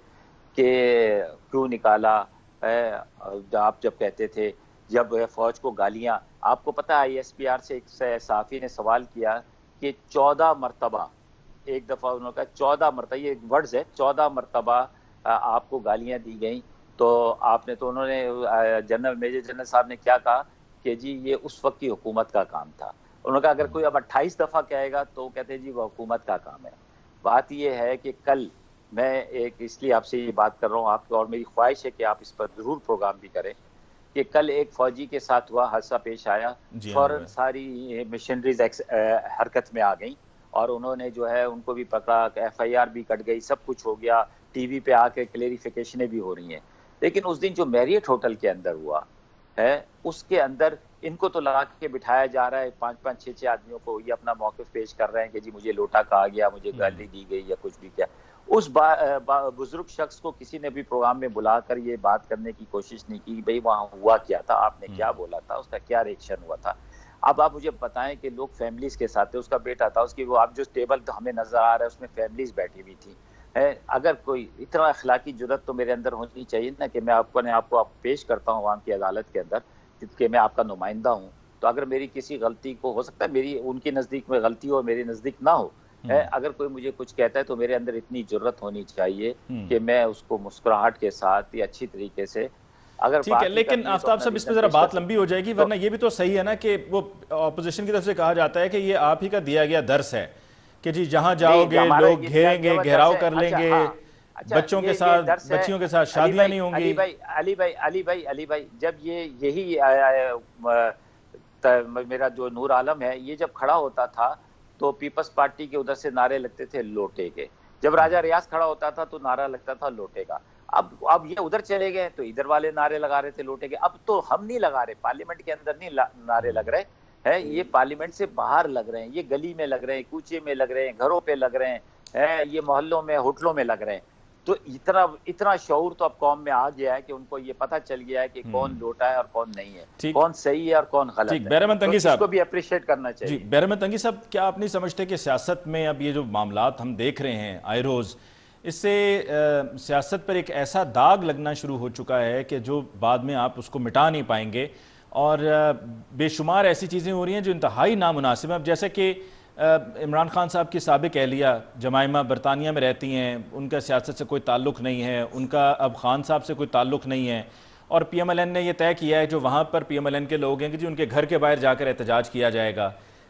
کہ کیوں نکالا. آپ جب کہتے تھے، جب فوج کو گالیاں، آپ کو پتا ہے ISPR سے ایک صحافی نے سوال کیا کہ 14 مرتبہ، ایک دفعہ انہوں نے کہا 14 مرتبہ، یہ ورڈز ہے، 14 مرتبہ آپ کو گالیاں دی گئیں. تو آپ نے، تو انہوں نے، میجر جنرل صاحب نے کیا کہا کہ جی یہ اس وقت کی حکومت کا کام تھا. انہوں نے کہا اگر کوئی اب 28 دفعہ کہے گا تو کہتے ہیں جی وہ حکومت کا کام ہے. بات یہ ہے کہ کل میں اس لیے آپ سے یہ بات کر رہا ہوں، آپ کو، اور میری خواہش ہے کہ آپ اس پر ضرور پروگرام بھی کریں، کہ کل ایک فوجی کے ساتھ ہوا حادثہ پیش آیا، فوراً ساری مشنریز حرکت میں آ گئیں، اور انہوں نے جو ہے ان کو بھی پکڑا، FIR بھی کٹ گئی، سب کچھ ہو گیا، ٹی وی پہ آ کے کلیریفیکیشنیں بھی ہو رہی ہیں. لیکن اس دن جو میریٹ ہوٹل کے اندر ہوا ہے، اس کے اندر ان کو تو لگا کے بٹھایا جا رہا ہے، 5-5 6-6 آدمیوں کو، یہ اپنا موقف پیش کر رہے ہیں کہ جی مجھے لوٹا کہا گیا، مجھے گالی دی گئی یا کچھ بھی کیا. اس بزرگ شخص کو کسی نے بھی پروگرام میں بلا کر یہ بات کرنے کی کوشش نہیں کی بھئی وہاں ہوا کیا تھا، آپ نے کیا بولا تھا، اس کا کیا ریئیکشن ہوا تھا. اب آپ مجھے بتائیں کہ لوگ فیملیز کے ساتھ تھے، اس کا بیٹا تھا، اس کی وہ، آپ جو ٹیبل تو ہمیں نظر آ رہا ہے اس میں فیملیز بیٹھی ہوئی تھی. اگر کوئی اتنا اخلاقی جرات تو میرے اندر ہونی چاہیے نا کہ میں آپ کو پیش کرتا ہوں عوام کی عدالت کے اندر کہ میں آپ کا نمائندہ ہوں. تو اگر میری کسی غلطی کو، ہو سکتا ہے میری ان کی نزدیک میں غلطی ہو، میری نزدیک نہ ہو، اگر کوئی مجھے کچھ کہتا ہے تو میرے اندر اتنی جرات ہونی چاہیے کہ میں اس کو مسکراہٹ کے ساتھ یا اچھی طریقے سے، اگر ٹھیک ہے. بات ہی لیکن کرنی ہے تو آفتاب اپنا صاحب اس میں ریزن ذرا پیش کر بات لمبی ہو جائے گی، ورنہ یہ بھی تو صحیح ہے نا کہ وہ اپوزیشن کی طرف سے کہا جاتا ہے کہ یہ آپ ہی کا دیا گیا درس ہے کہ جی جہاں جاؤ گے لوگ گھیریں گے، گھیراؤ کر لیں گے، بچوں کے ساتھ شادیاں نہیں ہوں گی. علی بھائی جب یہی میرا جو نور عالم ہے، یہ جب کھڑا ہوتا تھا تو پیپلز پارٹی کے ادھر سے نعرے لگتے تھے لوٹے کے. جب راجہ ریاض کھڑا ہوتا تھا تو نعرہ لگتا تھا لوٹے کا. اب یہ ادھر چلے گئے تو ادھر والے نعرے لگا رہے تھے لوٹے کے. اب تو ہم نہیں لگا رہے, پارلیمنٹ کے اندر نہیں نعرے لگ رہے ہیں, یہ پارلیمنٹ سے باہر لگ رہے ہیں, یہ گلی میں لگ رہے ہیں, کوچے میں لگ رہے ہیں, گھروں پہ لگ رہے ہیں, یہ محلوں میں ہوٹلوں میں لگ رہے ہیں. تو اتنا شعور تو اب قوم میں آ گیا ہے کہ ان کو یہ پتہ چل گیا ہے کہ کون لوٹا ہے اور کون نہیں ہے, کون صحیح ہے اور کون غلط ہے. بہرحمد تنگی صاحب, اس کو بھی اپریشیٹ کرنا چاہیے. جی بہرحمد تنگی صاحب, کیا آپ نہیں سمجھتے کہ سیاست میں اب یہ جو معاملات ہم دیکھ رہے ہیں آئے روز, اس سے سیاست پر ایک ایسا داغ لگنا شروع ہو چکا ہے کہ جو بعد میں آپ اس کو مٹا نہیں پائیں گے, اور بے شمار ایسی چیزیں ہو رہی ہیں جو انتہائی نامناسب ہیں. اب جیسے کہ عمران خان صاحب کی سابق اہلیہ جمائمہ برطانیہ میں رہتی ہیں, ان کا سیاست سے کوئی تعلق نہیں ہے, ان کا اب خان صاحب سے کوئی تعلق نہیں ہے, اور پی ایم ایل این نے یہ طے کیا ہے جو وہاں پر پی ایم ایل این کے لوگ ہیں کہ جی ان کے گھر کے باہر جا کر احتجاج کیا جائے گا.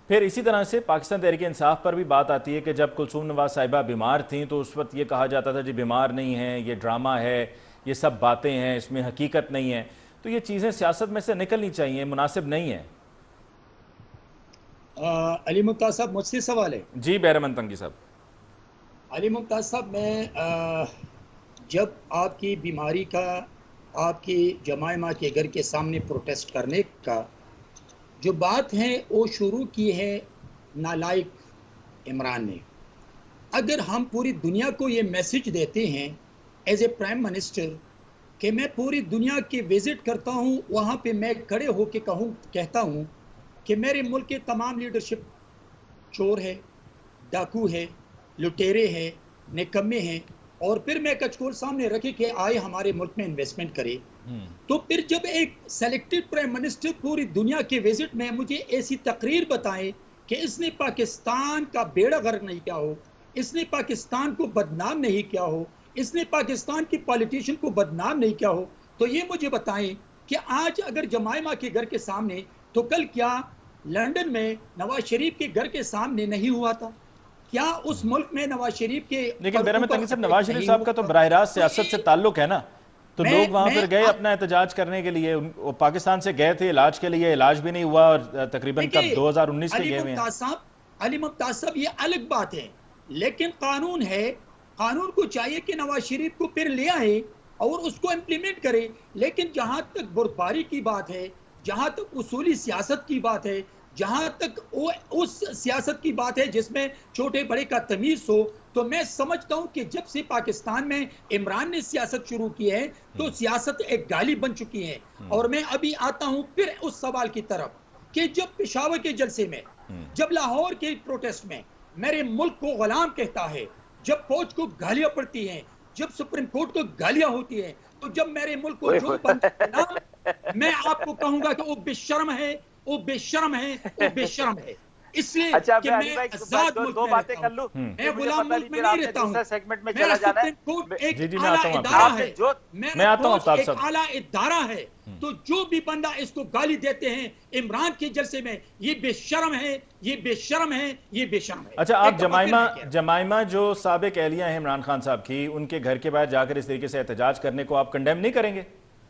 پھر اسی طرح سے پاکستان تحریک انصاف پر بھی بات آتی ہے کہ جب کلثوم نواز صاحبہ بیمار تھیں تو اس وقت یہ کہا جاتا تھا جی بیمار نہیں ہیں, یہ ڈرامہ ہے, یہ سب باتیں ہیں, اس میں حقیقت نہیں ہے. تو یہ چیزیں سیاست میں سے نکلنی چاہیے, مناسب نہیں ہیں. علی ممتاز صاحب مجھ سے سوال ہے. جی بہرمند تنگی صاحب. علی ممتاز صاحب, میں جب آپ کی بیماری کا آپ کی جمائمہ کے گھر کے سامنے پروٹیسٹ کرنے کا جو بات ہے وہ شروع کی ہے نالائق عمران نے. اگر ہم پوری دنیا کو یہ میسج دیتے ہیں ایز اے پرائم منسٹر کہ میں پوری دنیا کی وزٹ کرتا ہوں, وہاں پہ میں کھڑے ہو کے کہتا ہوں کہ میرے ملک کے تمام لیڈرشپ چور ہے, ڈاکو ہے, لٹیرے ہیں, نکمے ہیں, اور پھر میں کچکول سامنے رکھے کہ آئے ہمارے ملک میں انویسٹمنٹ کرے, تو پھر جب ایک سلیکٹڈ پرائم منسٹر پوری دنیا کے وزٹ میں مجھے ایسی تقریر بتائے کہ اس نے پاکستان کا بیڑا غرق نہیں کیا ہو, اس نے پاکستان کو بدنام نہیں کیا ہو, اس نے پاکستان کی پالیٹیشن کو بدنام نہیں کیا ہو, تو یہ مجھے بتائیں کہ آج اگر جمائمہ کے گھر کے سامنے, تو کل کیا لندن میں نواز شریف کے گھر کے سامنے نہیں ہوا تھا؟ کیا اس ملک میں نواز شریف کے لیکن بہرمند تنگی صاحب نواز شریف صاحب کا تو براہ راست سیاست سے تعلق ہے نا, تو لوگ وہاں پر گئے اپنا احتجاج کرنے کے لیے, پاکستان سے گئے تھے علاج کے لیے, علاج بھی نہیں ہوا, اور تقریباً کب 2019 کے گئے ہوئے ہیں. علی ممتاز صاحب یہ الگ بات ہے, لیکن قانون ہے, قانون کو چاہیے کہ نواز شریف کو پھر لے آئے اور اس کو امپلیمنٹ کرے. لیکن جہاں تک بردباری کی بات ہے, جہاں تک اصولی سیاست کی بات ہے, جہاں تک اس سیاست کی بات ہے جس میں چھوٹے بڑے کا تمیز ہو, تو میں سمجھتا ہوں کہ جب سے پاکستان میں عمران نے سیاست شروع کی ہے تو سیاست ایک گالی بن چکی ہے. اور میں ابھی آتا ہوں پھر اس سوال کی طرف کہ جب پشاور کے جلسے میں, جب لاہور کے پروٹیسٹ میں میرے ملک کو غلام کہتا ہے, جب فوج کو گالیاں پڑتی ہیں, جب سپریم کورٹ کو گالیاں ہوتی ہیں, تو جب میرے ملک کو جو بنتا ہے, میں آپ کو کہوں گا کہ وہ بے شرم ہے, وہ بے شرم ہے, وہ بے شرم ہے. اس لیے کہ میں آزاد ملک میں رہتا ہوں, میں غلام ملک میں نہیں رہتا ہوں. میرا سپریم کورٹ ایک اعلیٰ ادارہ ہے, میرا فوج ایک اعلیٰ ادارہ ہے. تو جو بھی بندہ اس کو گالی دیتے ہیں عمران کے جلسے میں, یہ بے شرم ہے, یہ بے شرم ہے, یہ بے شرم ہے. اچھا, آپ جمائمہ جو سابق اہلیہ ہیں عمران خان صاحب کی, ان کے گھر کے باہر جا کر اس طریقے سے احتجاج کرنے کو آپ کنڈیم نہیں کریں گے؟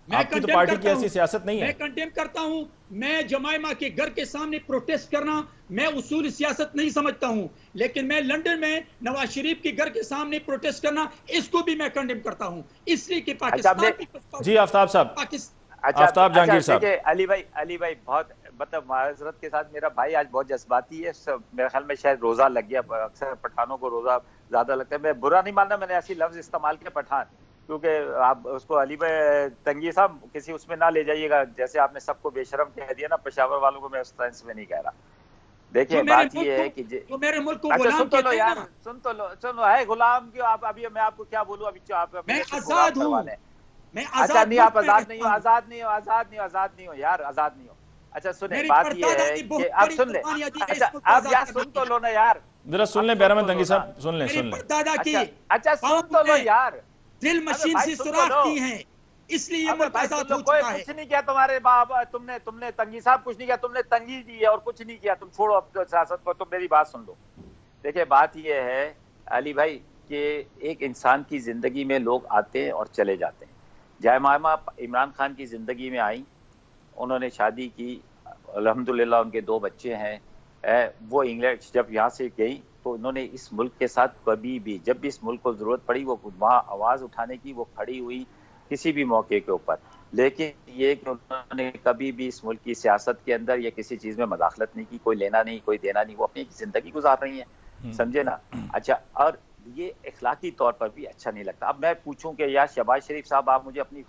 آپ کی تو پارٹی کی ایسی سیاست نہیں ہے. میں کنڈیم کرتا ہوں. میں جمائمہ کے گھر کے سامنے پروٹیسٹ کرنا میں اصول سیاست نہیں سمجھتا ہوں, لیکن میں لندن میں نواز شریف کے گھر کے سامنے پروٹیسٹ کرنا, اس کو بھی میں کنڈیم کرتا ہوں. اس لیے کہ پاکستان. جی آفتاب صاحب, آفتاب جہانگیر صاحب. علی بھائی بہت مطلب معذرت کے ساتھ, میرا بھائی آج بہت جذباتی ہے, میرے خیال میں شاید روزہ لگ گیا, اکثر پٹھانوں کو روزہ زیادہ لگتا ہے. میں برا نہیں ماننا, میں نے ایسی لفظ استعمال کیا پٹھان, کیونکہ آپ اس کو علی بھائی تنگی صاحب کسی اس میں نہ لے جائیے گا, جیسے آپ نے سب کو بے شرم کہہ دیا نا, پشاور والوں کو میں اس سینس میں نہیں کہہ رہا. دیکھیں بات یہ ہے کہ میرے ملک کو غلام سن تو لو یار, سن لو ہے غلام کیوں آپ, ابھی میں آپ کو کیا بولوں, ابھی آپ میں آزاد ہوں, میں آزاد نہیں, آپ آزاد نہیں ہو, آزاد نہیں ہو, آزاد نہیں ہو, آزاد نہیں ہو یار, آزاد نہیں ہو. اچھا سنیں, بات یہ ہے کہ اب سن لیں, اب یار سن تو لو نا یار, ذرا سن لیں بہرمند تنگی صاحب, سن لیں. اچھا سن تو لو یار, دل مشین سے سوراخ کی ہیں, اس لیے یہ ملک آزاد ہو چکا ہے. کچھ نہیں کیا تمہارے باپ, تم نے تنگی صاحب کچھ نہیں کیا, تم نے تنگی دی ہے اور کچھ نہیں کیا. تم چھوڑو اب سیاست کو, تم میری بات سن لو. دیکھیں بات یہ ہے علی بھائی کہ ایک انسان کی زندگی میں لوگ آتے ہیں اور چلے جاتے ہیں. جمائمہ عمران خان کی زندگی میں آئیں, انہوں نے شادی کی, الحمدللہ ان کے 2 بچے ہیں. وہ انگلینڈ جب یہاں سے گئی کو انہوں نے اس ملک کے ساتھ کبھی بھی جب بھی اس ملک کو ضرورت پڑی وہ وہاں آواز اٹھانے کی وہ کھڑی ہوئی کسی بھی موقع کے اوپر. لیکن یہ کہ انہوں نے کبھی بھی اس ملک کی سیاست کے اندر یا کسی چیز میں مداخلت نہیں کی, کوئی لینا نہیں کوئی دینا نہیں, وہ اپنی زندگی گزار رہی ہیں, سمجھے نا. اچھا, اور یہ اخلاقی طور پر بھی اچھا نہیں لگتا. اب میں پوچھوں کہ یا شہباز شریف صاحب آپ مجھے اپنی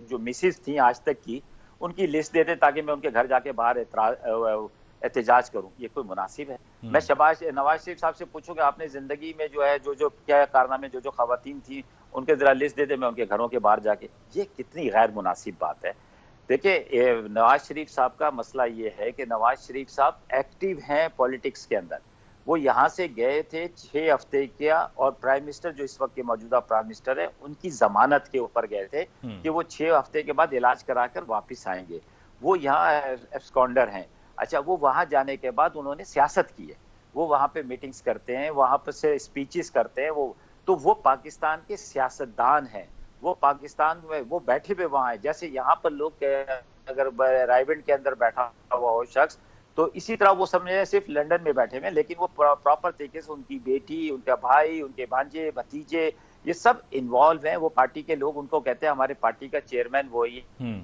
جو مسز تھیں آج تک کی ان کی لسٹ دے دیں تاکہ میں ان کے گھر جا کے باہر احتجاج کروں, یہ کوئی مناسب ہے؟ میں نواز شریف صاحب سے پوچھوں کہ آپ نے زندگی میں جو ہے جو کیا کارنامے جو خواتین تھیں ان کے ذرا لسٹ دے دیں, میں ان کے گھروں کے باہر جا کے. یہ کتنی غیر مناسب بات ہے. دیکھیں نواز شریف صاحب کا مسئلہ یہ ہے کہ نواز شریف صاحب ایکٹیو ہیں پولیٹکس کے اندر. وہ یہاں سے گئے تھے 6 ہفتے کیا, اور پرائم منسٹر جو اس وقت کے موجودہ پرائم منسٹر ہے ان کی ضمانت کے اوپر گئے تھے کہ وہ 6 ہفتے کے بعد علاج کرا کر واپس آئیں گے. وہ یہاں ایبسکونڈر ہیں. اچھا, وہ وہاں جانے کے بعد انہوں نے سیاست کی ہے, وہ وہاں پہ میٹنگز کرتے ہیں, وہاں پہ سے اسپیچز کرتے ہیں, وہ پاکستان کے سیاستدان ہیں. وہ پاکستان میں وہ بیٹھے ہوئے وہاں ہیں, جیسے یہاں پر لوگ اگر رائیونڈ کے اندر بیٹھا ہوا ہو شخص تو اسی طرح وہ سمجھے صرف لنڈن میں بیٹھے ہوئے, لیکن وہ پراپر طریقے سے ان کی بیٹی, ان کا بھائی, ان کے بھانجے بھتیجے یہ سب انوالو ہیں. وہ پارٹی کے لوگ ان کو کہتے ہیں ہمارے پارٹی کا چیئرمین وہی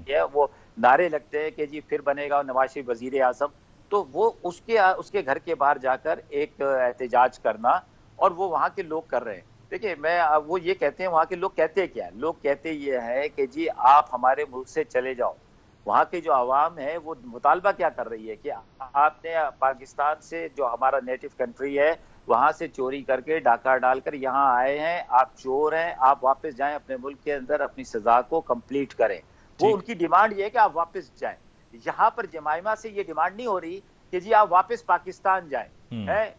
ہے. وہ نعرے لگتے ہیں کہ جی پھر بنے گا نواز شریف وزیر اعظم, تو وہ اس کے گھر کے باہر جا کر ایک احتجاج کرنا, اور وہ وہاں کے لوگ کر رہے ہیں. دیکھیں وہ یہ کہتے ہیں, وہاں کے لوگ کہتے کیا ہیں, لوگ کہتے یہ ہے کہ جی آپ ہمارے ملک سے چلے جاؤ. وہاں کی جو عوام ہے وہ مطالبہ کیا کر رہی ہے کہ آپ نے پاکستان سے جو ہمارا نیٹو کنٹری ہے وہاں سے چوری کر کے ڈاکہ ڈال کر یہاں آئے ہیں, آپ چور ہیں, آپ واپس جائیں اپنے ملک کے اندر اپنی سزا کو کمپلیٹ کریں. وہ ان کی ڈیمانڈ یہ ہے کہ آپ واپس جائیں. یہاں پر جمائمہ سے یہ ڈیمانڈ نہیں ہو رہی کہ جی آپ واپس پاکستان جائیں,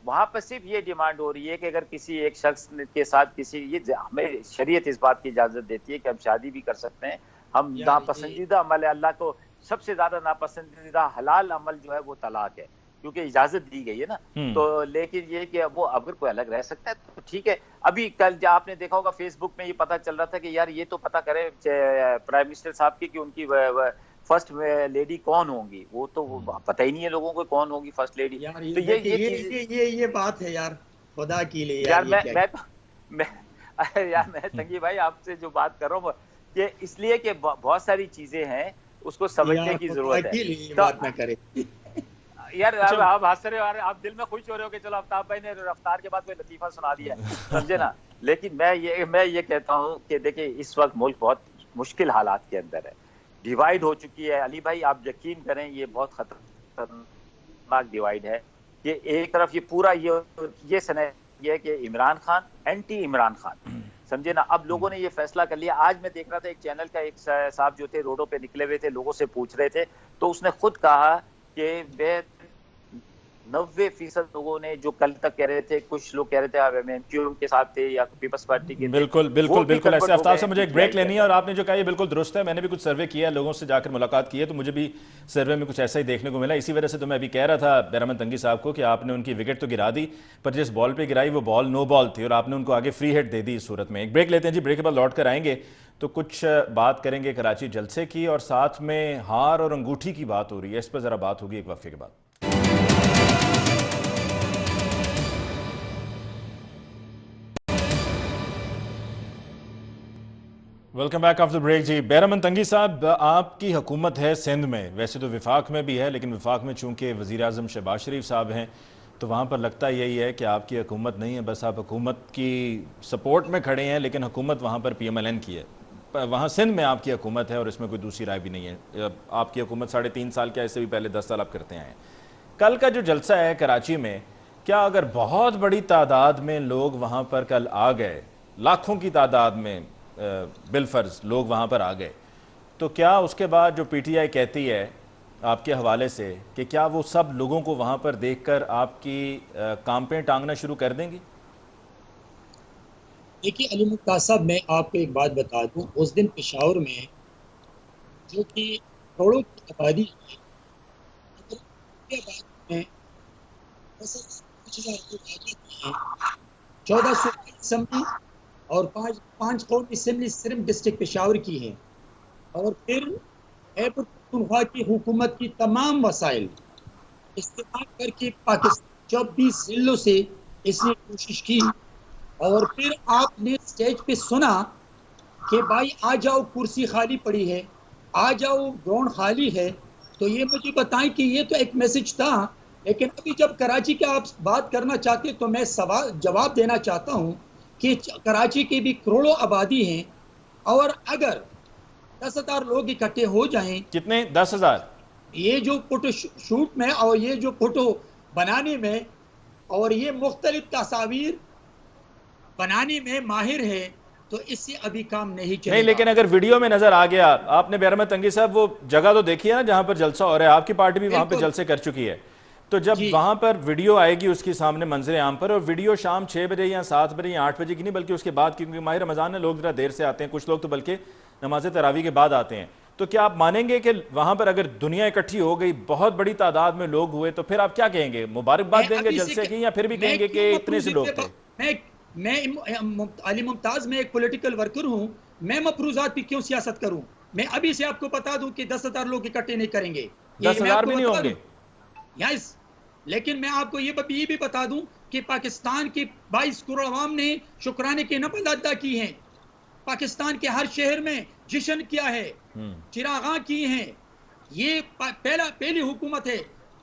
وہاں پر صرف یہ ڈیمانڈ ہو رہی ہے کہ اگر کسی ایک شخص کے ساتھ ہمیں شریعت اس بات کی اجازت دیتی ہے کہ ہم شادی بھی کر سکتے ہیں. ہم ناپسندیدہ عمل ہے, اللہ کو سب سے زیادہ ناپسندیدہ حلال عمل جو ہے وہ طلاق ہے, کیونکہ اجازت دی گئی ہے نا. تو لیکن یہ کہ وہ اگر کوئی الگ رہ سکتا ہے تو ٹھیک ہے. ابھی کل آپ نے دیکھا ہوگا فیس بک میں یہ پتا چل رہا تھا کہ یار یہ تو پتا کرے پرائم منسٹر صاحب کی کہ ان کی فرسٹ لیڈی کون ہوں گی. وہ تو پتہ ہی نہیں ہے لوگوں کو کون ہوگی فرسٹ لیڈی. تو یہ بات ہے یار, خدا کی لیے یار. میں تنگی بھائی آپ سے جو بات کر رہا ہوں کہ اس لیے کہ بہت ساری چیزیں ہیں اس کو سمجھنے کی ضرورت ہے. یار آپ ہنس رہے ہو, آپ دل میں خوش ہو رہے ہو کہ چلو آفتاب بھائی نے رفتار کے بعد کوئی لطیفہ سنا دیا, سمجھے نا. لیکن میں یہ کہتا ہوں کہ دیکھیں اس وقت ملک بہت مشکل حالات کے اندر ہے, ڈیوائیڈ ہو چکی ہے. علی بھائی آپ یقین کریں یہ بہت خطرناک ڈیوائیڈ ہے کہ ایک طرف یہ پورا یہ سنے یہ کہ عمران خان اینٹی عمران خان, سمجھے نا. اب لوگوں نے یہ فیصلہ کر لیا. آج میں دیکھ رہا تھا ایک چینل کا ایک صاحب جو تھے روڈوں پہ نکلے ہوئے تھے, لوگوں سے پوچھ رہے تھے, تو اس نے خود کہا کہ 90% لوگوں نے جو کل تک کہہ رہے تھے, کچھ لوگ کہہ رہے تھے کیوں کے ساتھ تھے یا پیپلز پارٹی کے, بالکل ایسے. آفتاب سے مجھے ایک بریک لینی ہے, اور آپ نے جو کہا یہ بالکل درست ہے. میں نے بھی کچھ سروے کیا, لوگوں سے جا کر ملاقات کی ہے, تو مجھے بھی سروے میں کچھ ایسا ہی دیکھنے کو ملا. اسی وجہ سے تو میں ابھی کہہ رہا تھا بیرمن تنگی صاحب کو کہ آپ نے ان کی وکٹ تو گرا دی, پر جس بال پہ گرائی وہ بال نو بال تھی, اور آپ نے ان کو آگے فری ہٹ دے دی اس صورت میں. ایک بریک لیتے ہیں جی, بریک کے بعد لوٹ کر آئیں گے تو کچھ بات کریں گے کراچی جلسے کی, اور ساتھ میں ہار اور انگوٹھی کی بات ہو رہی ہے, اس پر ذرا بات ہوگی ایک وقفے کے بعد. Welcome back after break. جی بیرمن تنگی صاحب, آپ کی حکومت ہے سندھ میں, ویسے تو وفاق میں بھی ہے, لیکن وفاق میں چونکہ وزیر اعظم شہباز شریف صاحب ہیں تو وہاں پر لگتا یہی ہے کہ آپ کی حکومت نہیں ہے, بس آپ حکومت کی سپورٹ میں کھڑے ہیں, لیکن حکومت وہاں پر پی ایم ایل این کی ہے. وہاں سندھ میں آپ کی حکومت ہے اور اس میں کوئی دوسری رائے بھی نہیں ہے. آپ کی حکومت 3.5 سال کیا, اس سے بھی پہلے 10 سال آپ کرتے ہیں. کل کا جو جلسہ ہے کراچی میں, کیا اگر بہت بڑی تعداد میں لوگ وہاں پر کل آ گئے, لاکھوں کی تعداد میں بالفرض لوگ وہاں پر آ گئے, تو کیا اس کے بعد جو پی ٹی آئی کہتی ہے آپ کے حوالے سے کہ کیا وہ سب لوگوں کو وہاں پر دیکھ کر آپ کی کامپیں ٹانگنا شروع کر دیں گی؟ دیکھیے علی ممتاز صاحب, میں آپ کو ایک بات بتا دوں. اس دن پشاور میں جو کہ کروڑوں کی آبادی ہے, 1400 اسمبلی اور 5 قومی اسمبلی صرف ڈسٹرکٹ پشاور کی ہے, اور پھر خیبر پختونخوا کی حکومت کی تمام وسائل استعمال کر کے پاکستان 24 ضلعوں سے اس نے کوشش کی اور پھر آپ نے اسٹیج پہ سنا کہ بھائی آ جاؤ کرسی خالی پڑی ہے, آ جاؤ گراؤنڈ خالی ہے. تو یہ مجھے بتائیں کہ یہ تو ایک میسج تھا, لیکن ابھی جب کراچی کی آپ بات کرنا چاہتے تو میں جواب دینا چاہتا ہوں کہ کراچی کی بھی کروڑوں آبادی ہیں, اور اگر 10,000 لوگ اکٹھے ہو جائیں. کتنے؟ 10,000. یہ جو فوٹو شوٹ میں اور یہ جو فوٹو بنانے میں اور یہ مختلف تصاویر بنانے میں ماہر ہے, تو اس سے ابھی کام نہیں چلے گا. نہیں, لیکن اگر ویڈیو میں نظر آ گیا, آپ نے بحر احمد تنگی صاحب وہ جگہ تو دیکھی ہے نا جہاں پر جلسہ ہو رہا ہے, آپ کی پارٹی بھی وہاں پہ جلسے کر چکی ہے, تو جب وہاں پر ویڈیو آئے گی اس کی سامنے منظر عام پر, اور ویڈیو شام 6 بجے یا 7 بجے یا 8 بجے کی نہیں بلکہ اس کے بعد, کیونکہ ماہ رمضان میں لوگ ذرا دیر سے آتے ہیں, کچھ لوگ تو بلکہ نماز تراویح کے بعد آتے ہیں, تو کیا آپ مانیں گے کہ وہاں پر اگر دنیا اکٹھی ہو گئی, بہت بڑی تعداد میں لوگ ہوئے, تو پھر آپ کیا کہیں گے؟ مبارکباد دیں گے جلسے کی, یا پھر بھی کہیں گے کہ اتنے سے لوگ تھے؟ میں علی ممتاز میں ایک پولیٹیکل ورکر ہوں, میں مفروضات پہ کیوں سیاست کروں؟ میں ابھی سے آپ کو بتا دوں کہ 10,000 لوگ اکٹھے نہیں کریں گے, 10,000 بھی نہیں ہوں گے. یس, لیکن میں آپ کو یہ بھی بتا دوں کہ پاکستان کی 22 کروڑ عوام نے شکرانے کی نفل ادا کی ہیں. پاکستان کے ہر شہر میں جشن کیا ہے, چراغاں کی ہیں. یہ پہلی حکومت ہے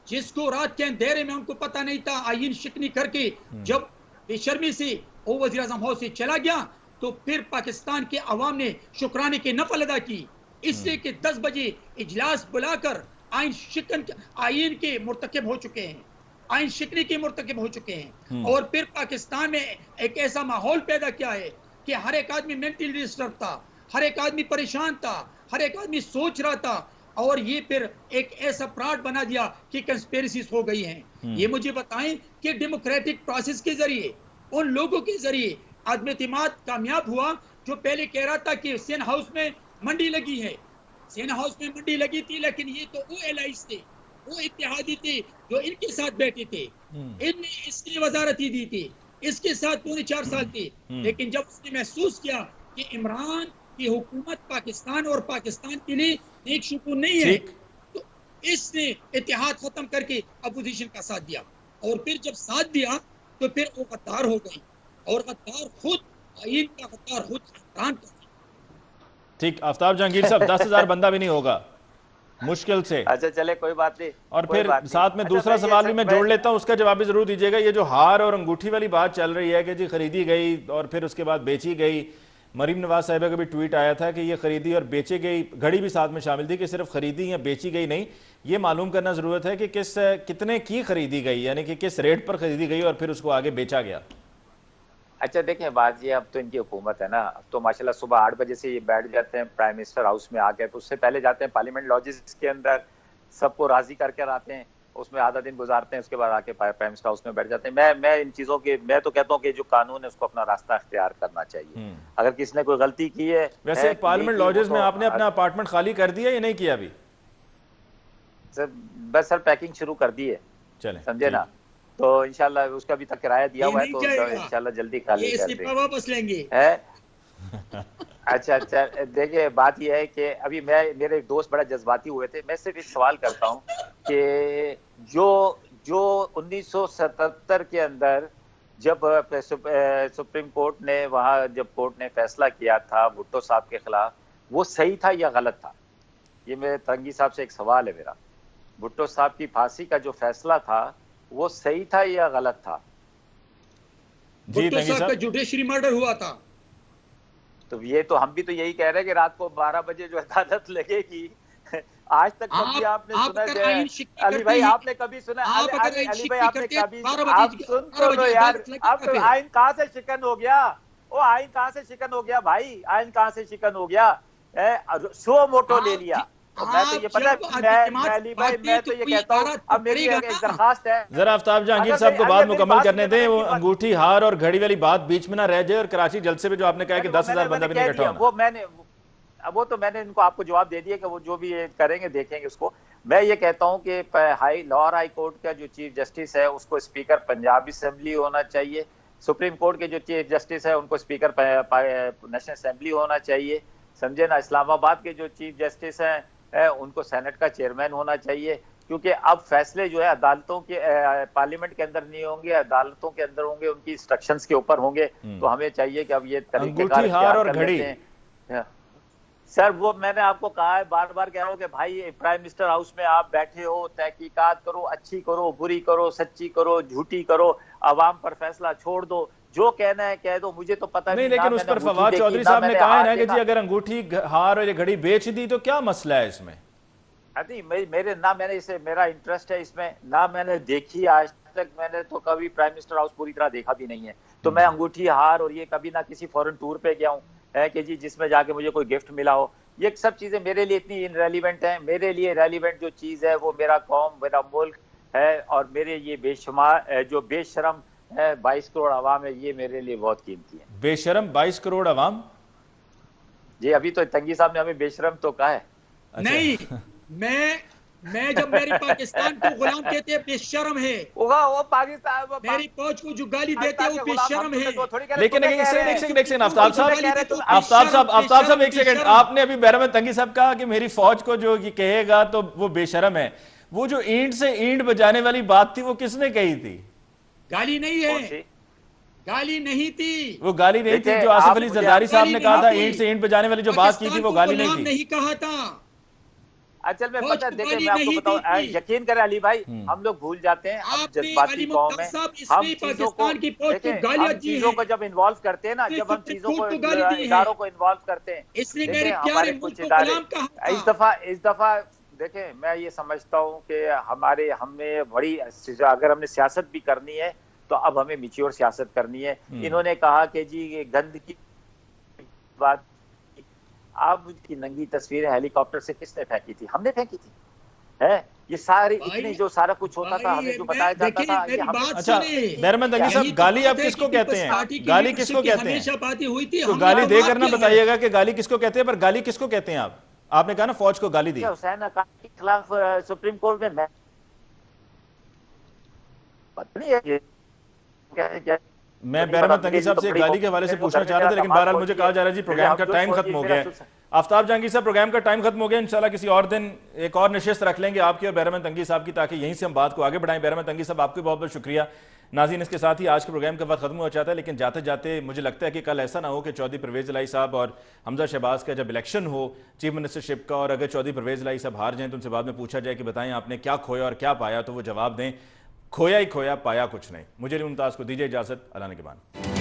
جس کو رات کے اندھیرے میں ان کو پتہ نہیں تھا, آئین شکنی کر کے جب بے شرمی سے وہ وزیر اعظم ہاؤس سے چلا گیا, تو پھر پاکستان کے عوام نے شکرانے کی نفل ادا کی, اس لیے کہ 10 بجے اجلاس بلا کر آئین کے مرتکب ہو چکے ہیں, آئین شکنی کے مرتکب ہو چکے ہیں. اور پھر پاکستان میں ایک ایسا ماحول پیدا کیا ہے کہ ہر ایک آدمی مینٹلی ڈسٹرب تھا, ہر ایک آدمی پریشان تھا, ہر ایک آدمی سوچ رہا تھا, اور یہ پھر ایک ایسا پراٹ بنا دیا کہ کنسپیریسیز ہو گئی ہیں. یہ مجھے بتائیں کہ ڈیموکریٹک پروسیس کے ذریعے, ان لوگوں کے ذریعے عدم اعتماد کامیاب ہوا جو پہلے کہہ رہا تھا کہ سین ہاؤس میں منڈی لگی ہے. سین ہاؤس میں منڈی لگی تھی, لیکن یہ تو وہ الائز تھے, وہ اتحادی تھے جو ان کے ساتھ بیٹھے تھے, ان نے اس کی وزارت ہی دی تھی, اس کے ساتھ 4.5 سال تھے. لیکن جب اس نے محسوس کیا کہ عمران کی حکومت پاکستان اور پاکستان کے لیے ایک شکون نہیں ہے, تو اس نے اتحاد ختم کر کے اپوزیشن کا ساتھ دیا, اور پھر جب ساتھ دیا تو پھر وہ غدار ہو گئی, اور غدار خود آئین کا غدار خود عمران کا. ٹھیک, آفتاب جہانگیر صاحب 10,000 بندہ بھی نہیں ہوگا مشکل سے. اچھا چلے کوئی بات نہیں. اور پھر ساتھ میں دوسرا سوال بھی میں جوڑ لیتا ہوں, اس کا جواب بھی ضرور دیجیے گا. یہ جو ہار اور انگوٹھی والی بات چل رہی ہے کہ جی خریدی گئی اور پھر اس کے بعد بیچی گئی, مریم نواز صاحبہ کا بھی ٹویٹ آیا تھا کہ یہ خریدی اور بیچی گئی, گھڑی بھی ساتھ میں شامل تھی, کہ صرف خریدی یا بیچی گئی نہیں, یہ معلوم کرنا ضرورت ہے کہ کتنے کی خریدی گئی, یعنی کہ کس ریٹ پر خریدی گئی اور پھر اس کو آگے بیچا گیا. اچھا دیکھیں بات یہ, اب تو ان کی حکومت ہے نا, اب تو ماشاءاللہ صبح 8 بجے سے یہ بیٹھ جاتے ہیں پرائم منسٹر ہاؤس میں آ کے, تو اس سے پہلے جاتے ہیں پارلیمنٹ لاجز کے اندر, سب کو راضی کر کے آتے ہیں, اس میں آدھا دن گزارتے ہیں, اس کے بعد آ کے پرائم منسٹر ہاؤس میں بیٹھ جاتے ہیں. میں ان چیزوں کے, میں تو کہتا ہوں کہ جو قانون ہے اس کو اپنا راستہ اختیار کرنا چاہیے. اگر کسی نے کوئی غلطی کی ہے. ویسے پارلیمنٹ لاجز میں آپ نے اپنا اپارٹمنٹ خالی کر دیا یا نہیں کیا ابھی؟ بس سر پیکنگ شروع کر دی ہے, چلیں سمجھے نا, تو انشاءاللہ اس کا بھی تک کرایہ دیا ہوا ہے, تو انشاءاللہ جلدی خالی کر دیں گے. واپس لیں گے. اچھا دیکھیں بات یہ ہے کہ ابھی میرے ایک دوست بڑا جذباتی ہوئے تھے, میں صرف ایک سوال کرتا ہوں کہ جو 1977 کے اندر جب سپریم کورٹ نے وہاں جب کورٹ نے فیصلہ کیا تھا بھٹو صاحب کے خلاف, وہ صحیح تھا یا غلط تھا؟ یہ میرے تنگی صاحب سے ایک سوال ہے میرا. بھٹو صاحب کی پھانسی کا جو فیصلہ تھا وہ صحیح تھا یا غلط تھا؟ بھٹو صاحب کا جوڈیشری مرڈر ہوا تھا. تو یہ تو ہم بھی تو یہی کہہ رہے ہیں کہ رات کو 12 بجے جو عدالت لگے گی, آج تک کبھی آپ نے سنا ہے علی بھائی, آپ نے کبھی سنا علی بھائی, آپ نے کبھی, آپ سن تو لو یار, اب آئین کہاں سے شکن ہو گیا, وہ آئین کہاں سے شکن ہو گیا بھائی, آئین کہاں سے شکن ہو گیا, سو موٹو لے لیا. میں تو یہ پتہ میں علی بھائی, میں تو یہ کہتا ہوں, اب میری ایک درخواست ہے, ذرا آفتاب جہانگیر صاحب کو بات مکمل کرنے دیں, وہ انگوٹھی ہار اور گھڑی والی بات بیچ میں نہ رہ جائے, اور کراچی جلسے پہ جو آپ نے کہا کہ 10,000 بندہ بھی نہیں اکٹھا ہونا, وہ تو میں نے ان کو آپ کو جواب دے دیا کہ وہ جو بھی کریں گے دیکھیں گے اس کو. میں یہ کہتا ہوں کہ لاہور ہائی کورٹ کا جو چیف جسٹس ہے اس کو اسپیکر پنجاب اسمبلی ہونا چاہیے, سپریم کورٹ کے جو چیف جسٹس ہے ان کو اسپیکر نیشنل اسمبلی ہونا چاہیے, سمجھے نا. اسلام آباد کے جو چیف جسٹس ہیں ان کو سینٹ کا چیئرمین ہونا چاہیے. کیونکہ اب فیصلے جو ہے عدالتوں کے پارلیمنٹ کے اندر نہیں ہوں گے، عدالتوں کے اندر ہوں گے، ان کی انسٹرکشنز کے اوپر ہوں گے. تو ہمیں چاہیے کہ اب یہ طریقہ کار اختیار کر لیتے ہیں. سر وہ میں نے آپ کو کہا ہے، بار بار کہہ رہا ہوں کہ بھائی پرائم منسٹر ہاؤس میں آپ بیٹھے ہو، تحقیقات کرو، اچھی کرو، بری کرو، سچی کرو، جھوٹی کرو، عوام پر فیصلہ چھوڑ دو، جو کہنا ہے کہہ دو. مجھے تو پتہ نہیں. لیکن اس پر فواد چودھری صاحب نے کہا ہے کہ جی اگر انگوٹھی ہار اور یہ گھڑی بیچ دی تو کیا مسئلہ ہے اس میں؟ میرے نہ میں نے اسے میرا انٹرسٹ ہے اس میں، نہ میں نے دیکھی آج تک. میں نے تو کبھی پرائم منسٹر ہاؤس پوری طرح دیکھا بھی نہیں ہے. تو میں انگوٹھی ہار اور یہ کبھی نہ کسی فورن ٹور پہ گیا ہوں ہے کہ جی جس میں جا کے مجھے کوئی گفٹ ملا ہو. یہ سب چیزیں میرے لیے اتنی انریلیونٹ ہیں. میرے لیے ریلیونٹ جو چیز ہے وہ میرا قوم، میرا ملک ہے، اور میرے یہ بے شمار جو بے شرم ہے 22 کروڑ عوام ہے، یہ میرے لیے بہت قیمتی ہے. بے شرم 22 کروڑ عوام؟ جی ابھی تو تنگی صاحب نے ہمیں بے شرم تو کہا ہے. نہیں، میں جب میری پاکستان کو غلام کہتے ہیں بے شرم ہے، وہ پاکستان میری فوج کو جو گالی دیتے ہیں وہ بے شرم ہے. لیکن ایک سیکنڈ آفتاب صاحب ایک سیکنڈ، آپ نے ابھی بہرحمد تنگی صاحب کہا کہ میری فوج کو جو کہے گا تو وہ بے شرم ہے. وہ جو اینٹ سے اینٹ بجانے والی بات تھی وہ کس نے کہی تھی؟ گالی نہیں ہے، گالی نہیں تھی. وہ گالی نہیں تھی جو آصف علی زرداری صاحب نے کہا تھا اینٹ سے اینٹ بجانے والی جو بات کی تھی وہ گالی نہیں تھی. نہیں کہا تھا. اچھا میں پتہ دیکھیں میں آپ کو بتاؤں، یقین کریں علی بھائی، ہم لوگ بھول جاتے ہیں، ہم جذباتی قوم ہیں. ہم چیزوں کو جب انوالو کرتے ہیں نا، جب ہم چیزوں کو اداروں کو انوالو کرتے ہیں، دیکھیں ہمارے کچھ ادارے اس دفعہ دیکھیں میں یہ سمجھتا ہوں کہ ہمیں بڑی اگر ہم نے سیاست بھی کرنی ہے تو اب ہمیں میچور سیاست کرنی ہے. انہوں نے کہا کہ جی یہ گند کی بات، آپ مجھ کی ننگی تصویریں ہیلی کاپٹر سے کس نے پھینکی تھی؟ ہم نے پھینکی تھی. یہ ساری اتنی جو سارا کچھ ہوتا تھا ہمیں جو بتایا جاتا تھا. اچھا بہرمند تنگی صاحب، گالی آپ کس کو کہتے ہیں؟ گالی کس کو کہتے ہیں؟ تو گالی دے کر نہ بتائیے گا کہ گالی کس کو کہتے ہیں، پر گالی کس کو کہتے ہیں آپ نے کہا نا فوج کو گالی دی. حسین حقانی کے خلاف سپریم کورٹ میں میں بہرحمد تنگی صاحب سے گالی کے حوالے سے پوچھنا چاہ رہا تھا، لیکن بہرحال مجھے کہا جا رہا ہے جی پروگرام کا ٹائم ختم ہو گیا ہے. آفتاب جہانگیر صاحب پروگرام کا ٹائم ختم ہو گیا، انشاءاللہ کسی اور دن ایک اور نشست رکھ لیں گے آپ کی اور بہرحمد تنگی صاحب کی، تاکہ یہیں سے ہم بات کو آگے بڑھائیں. بہرحمد تنگی صاحب آپ کو بہت بہت شکریہ. ناظرین اس کے ساتھ ہی آج کے پروگرام کا وقت ختم ہو جاتا ہے، لیکن جاتے جاتے مجھے لگتا ہے کہ کل ایسا نہ ہو کہ چودھری پرویز الہی صاحب اور حمزہ شہباز کا جب الیکشن ہو چیف منسٹرشپ کا، اور اگر چودھری پرویز الہی صاحب ہار جائیں تو ان سے بعد میں پوچھا جائے کہ بتائیں آپ نے کیا کھویا اور کیا پایا، تو وہ جواب دیں کھویا ہی کھویا، پایا کچھ نہیں. مجھے علی ممتاز کو دیجیے اجازت. اللہ نگہبان.